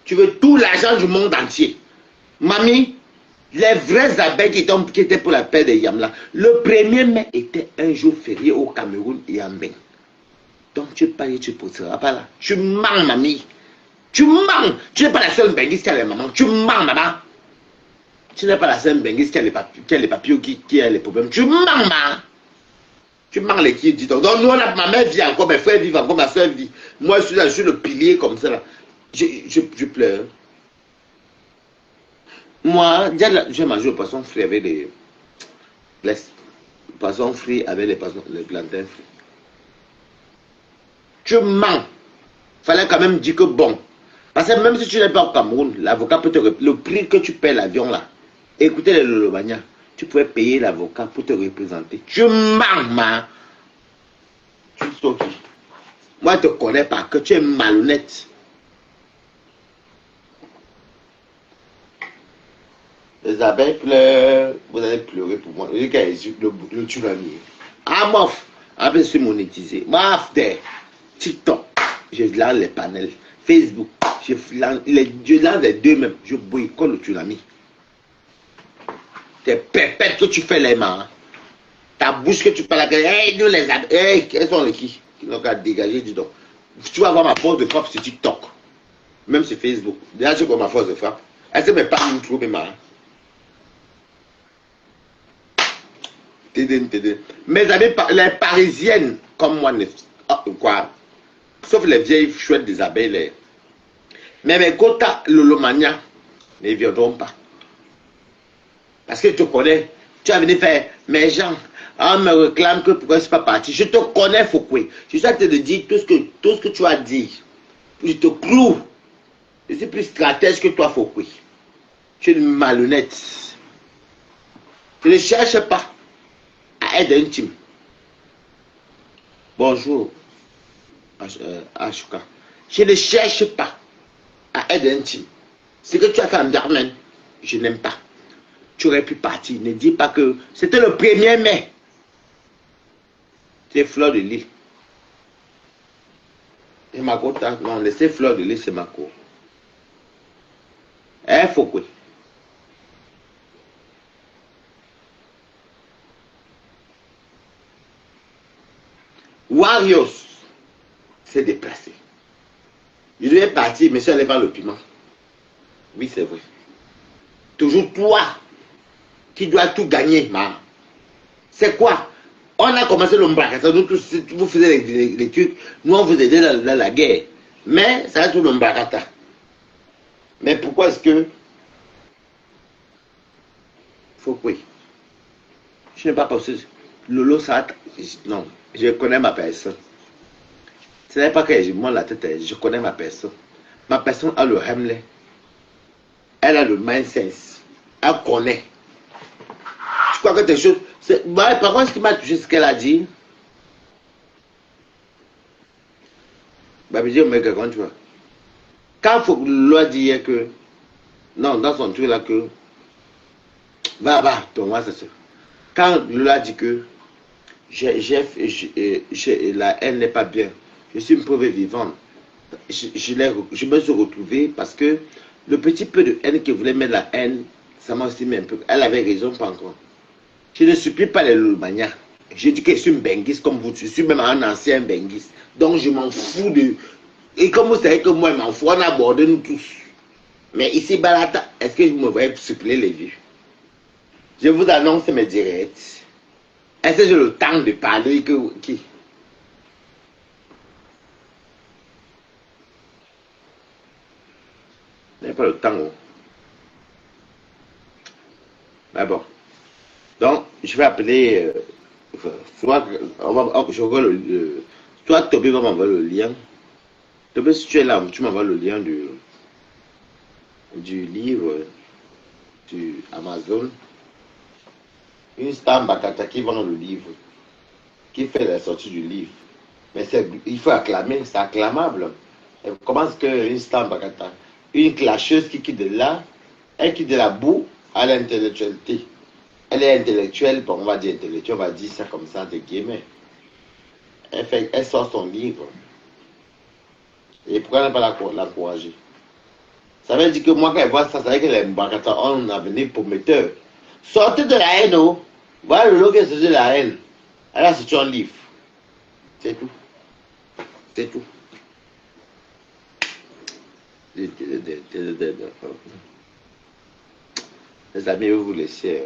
tu veux tout l'argent du monde entier. Mamie, les vraies abeilles qui étaient pour la paix des Yamla, le 1er mai était un jour férié au Cameroun et en Bénin. Donc tu payes, tu ne pousseras pas là. Tu mens, mamie. Tu mens. Tu n'es pas la seule benguiste qui a les mamans. Tu mens, maman. Tu n'es pas la seule benguiste qui a les papiers, qui a les problèmes. Tu mens, maman. Tu manges les qui, dis donc. Donc, nous, ma mère vit encore, mes frères vivent encore, ma soeur vit. Moi, je suis là, je suis le pilier comme ça, là. Je pleure. Moi, j'ai mangé le poisson frit avec les poissons frits avec les plantains frits. Tu mens. Fallait quand même dire que bon. Parce que même si tu n'es pas au Cameroun, l'avocat peut te... Le prix que tu paies l'avion là, écoutez les Lolomania, tu pouvais payer l'avocat pour te représenter. Tu mens, man. Tu sais qui? Moi, je te connais pas, que tu es malhonnête. Les abeilles pleurent, vous allez pleurer pour moi. Le tsunami. Ah, mof. Après, je suis monétisé. Mof, TikTok, je lance les panels. Facebook, je lance les deux même. Je boycotte le tsunami. Tes pépettes que tu fais les mains. Ta bouche que tu parles. Hey, nous les abeilles. Hey, quels sont les qui n'ont qu'à dégager, dis donc. Tu vas voir ma force de frappe sur TikTok. Même sur Facebook. Déjà, tu vois ma force de frappe. Est-ce que mes parents nous trouvent mes mains? Mes amis, les parisiennes comme moi, quoi, sauf les vieilles chouettes des abeilles, mais mes quotas Lolomania ne viendront pas. Parce que je te connais, tu as venu faire, mes gens, on me réclame que pourquoi je ne suis pas parti. Je te connais, Foucault. Je suis en train de dire tout ce que tu as dit. Je te cloue. Je suis plus stratège que toi, Foucault. Tu es une malhonnête. Je ne cherche pas à aide intime. Bonjour, Ashuka. Je ne cherche pas à aide intime. Ce que tu as fait en Darmen, je n'aime pas. Tu aurais pu partir. Ne dis pas que c'était le 1er mai. C'est Fleur de Lys. Et ma côte, non, laissez Fleur de Lys, c'est ma cour. Eh, Foucault. Warriors s'est déplacé. Il devait partir, mais ça n'allait pas le piment. Oui, c'est vrai. Toujours toi qui dois tout gagner, ma. C'est quoi? On a commencé le Mbakata, vous faisiez les trucs, nous on vous aidait dans la guerre. Mais ça reste le Mbakata. Mais pourquoi est-ce que... Faut oui. Je n'ai pas pensé. Lolo, ça... Non, je connais ma personne. Ce n'est pas que je monte la tête, je connais ma personne. Ma personne a le Hamlet. Elle a le mindset. Elle connaît. Tu crois que tes choses... Par contre, ce qui m'a touché, ce qu'elle a dit... Babidi, mais quand tu vois. Quand Lolo a dit que... Non, dans son truc là que... Va, ton moi, c'est ça. Quand Lolo a dit que... la haine n'est pas bien. Je suis une preuve vivante. Je me suis retrouvé parce que le petit peu de haine qui voulait mettre la haine, ça m'a aussi mis un peu. Elle avait raison, pas encore. Je ne supplie pas les Lolomania. Je dis que je suis un benguiste comme vous. Je suis même un ancien benguiste. Donc je m'en fous de... Et comme vous savez que moi, je m'en fous, on a abordé nous tous. Mais ici, Balata, est-ce que je me voyais suppléer les vues? Je vous annonce mes directs. Est-ce que j'ai le temps de parler qui? Je n'ai pas le temps. Oh. Mais bon. Donc, je vais appeler... soit Toby va m'envoyer le lien. Toby, si tu es là, tu m'envoies le lien du livre du Amazon. Une star Bakata qui vend le livre, qui fait la sortie du livre. Mais il faut acclamer, c'est acclamable. Comment est-ce qu'une star Bakata, une clasheuse qui quitte de là, elle quitte de la boue à l'intellectualité. Elle est intellectuelle, bon, on va dire intellectuelle, on va dire ça comme ça, de guillemets. Elle sort son livre. Et pourquoi ne pas l'encourager? Ça veut dire que moi, quand elle voit ça, ça veut dire que les Bakata ont un avenir prometteur. Sortez de la haine, oh. Voilà le logo de la haine. Elle a sorti un livre. C'est tout. C'est tout. Les amis, je vais vous laisser.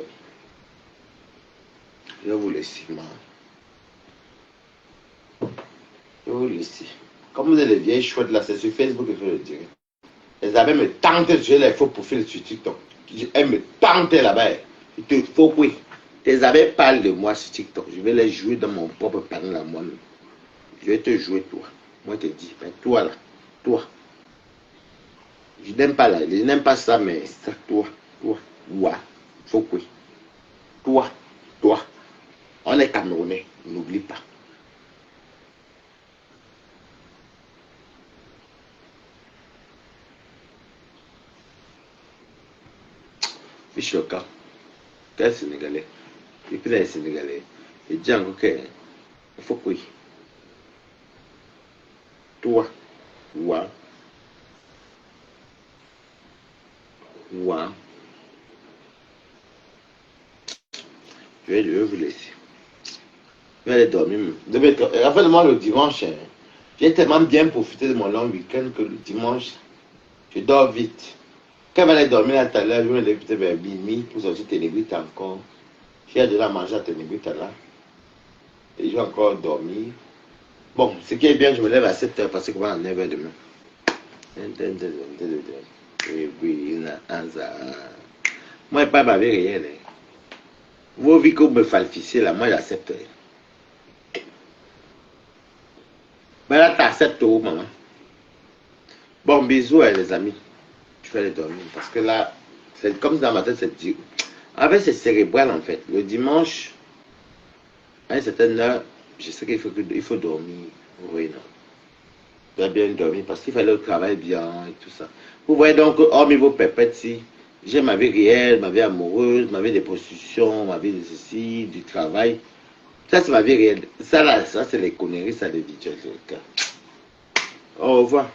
Je vais vous laisser, man. vous laisser. Comme vous êtes les vieilles chouettes là, c'est sur Facebook que je le dirais. Elles avaient me tenté de jouer les faux profils sur TikTok. Elles me tentaient là-bas. Il faut oui. Elles avaient parlé de moi sur TikTok. Je vais les jouer dans mon propre panel à moi-même. Je vais te jouer toi. Moi je te dis, mais toi là, toi. Je n'aime pas là, je n'aime pas ça, mais ça, toi, ouais, faut quoi. Toi. On est Camerounais, n'oublie pas. Fiche le cas. Quel Sénégalais? Et puis les Sénégalais. Et dis encore que, il faut quoi. Toi, ouais. Je vais vous laisser. Je vais aller dormir. Rappelle-moi le dimanche. J'ai tellement bien profité de mon long week-end que le dimanche, je dors vite. Quand elle va aller dormir là tout à l'heure, je vais me lever peut-être vers minuit pour sortir Télébrite encore. J'ai déjà mangé à Télébrite là. Et je vais encore dormir. Bon, ce qui est bien, je me lève à 7h parce que moi à 9h demain. Oui, moi, pas ma vie réelle. Vos vies que vous me falsifiez là, moi j'accepte. Mais là, tu acceptes, maman. Bon, bisous, les amis. Je vais aller dormir parce que là, c'est comme dans ma tête, c'est dit. En fait, c'est cérébral en fait. Le dimanche, à une certaine heure, je sais qu'il faut dormir. Oui, non. Je dois bien dormir parce qu'il fallait au travail bien et tout ça. Vous voyez donc, hormis vos pépettes, si j'ai ma vie réelle, ma vie amoureuse, ma vie de prostitution, ma vie de ceci, du travail. Ça, c'est ma vie réelle. Ça, là, ça, c'est les conneries, ça, les vidéos. Au revoir.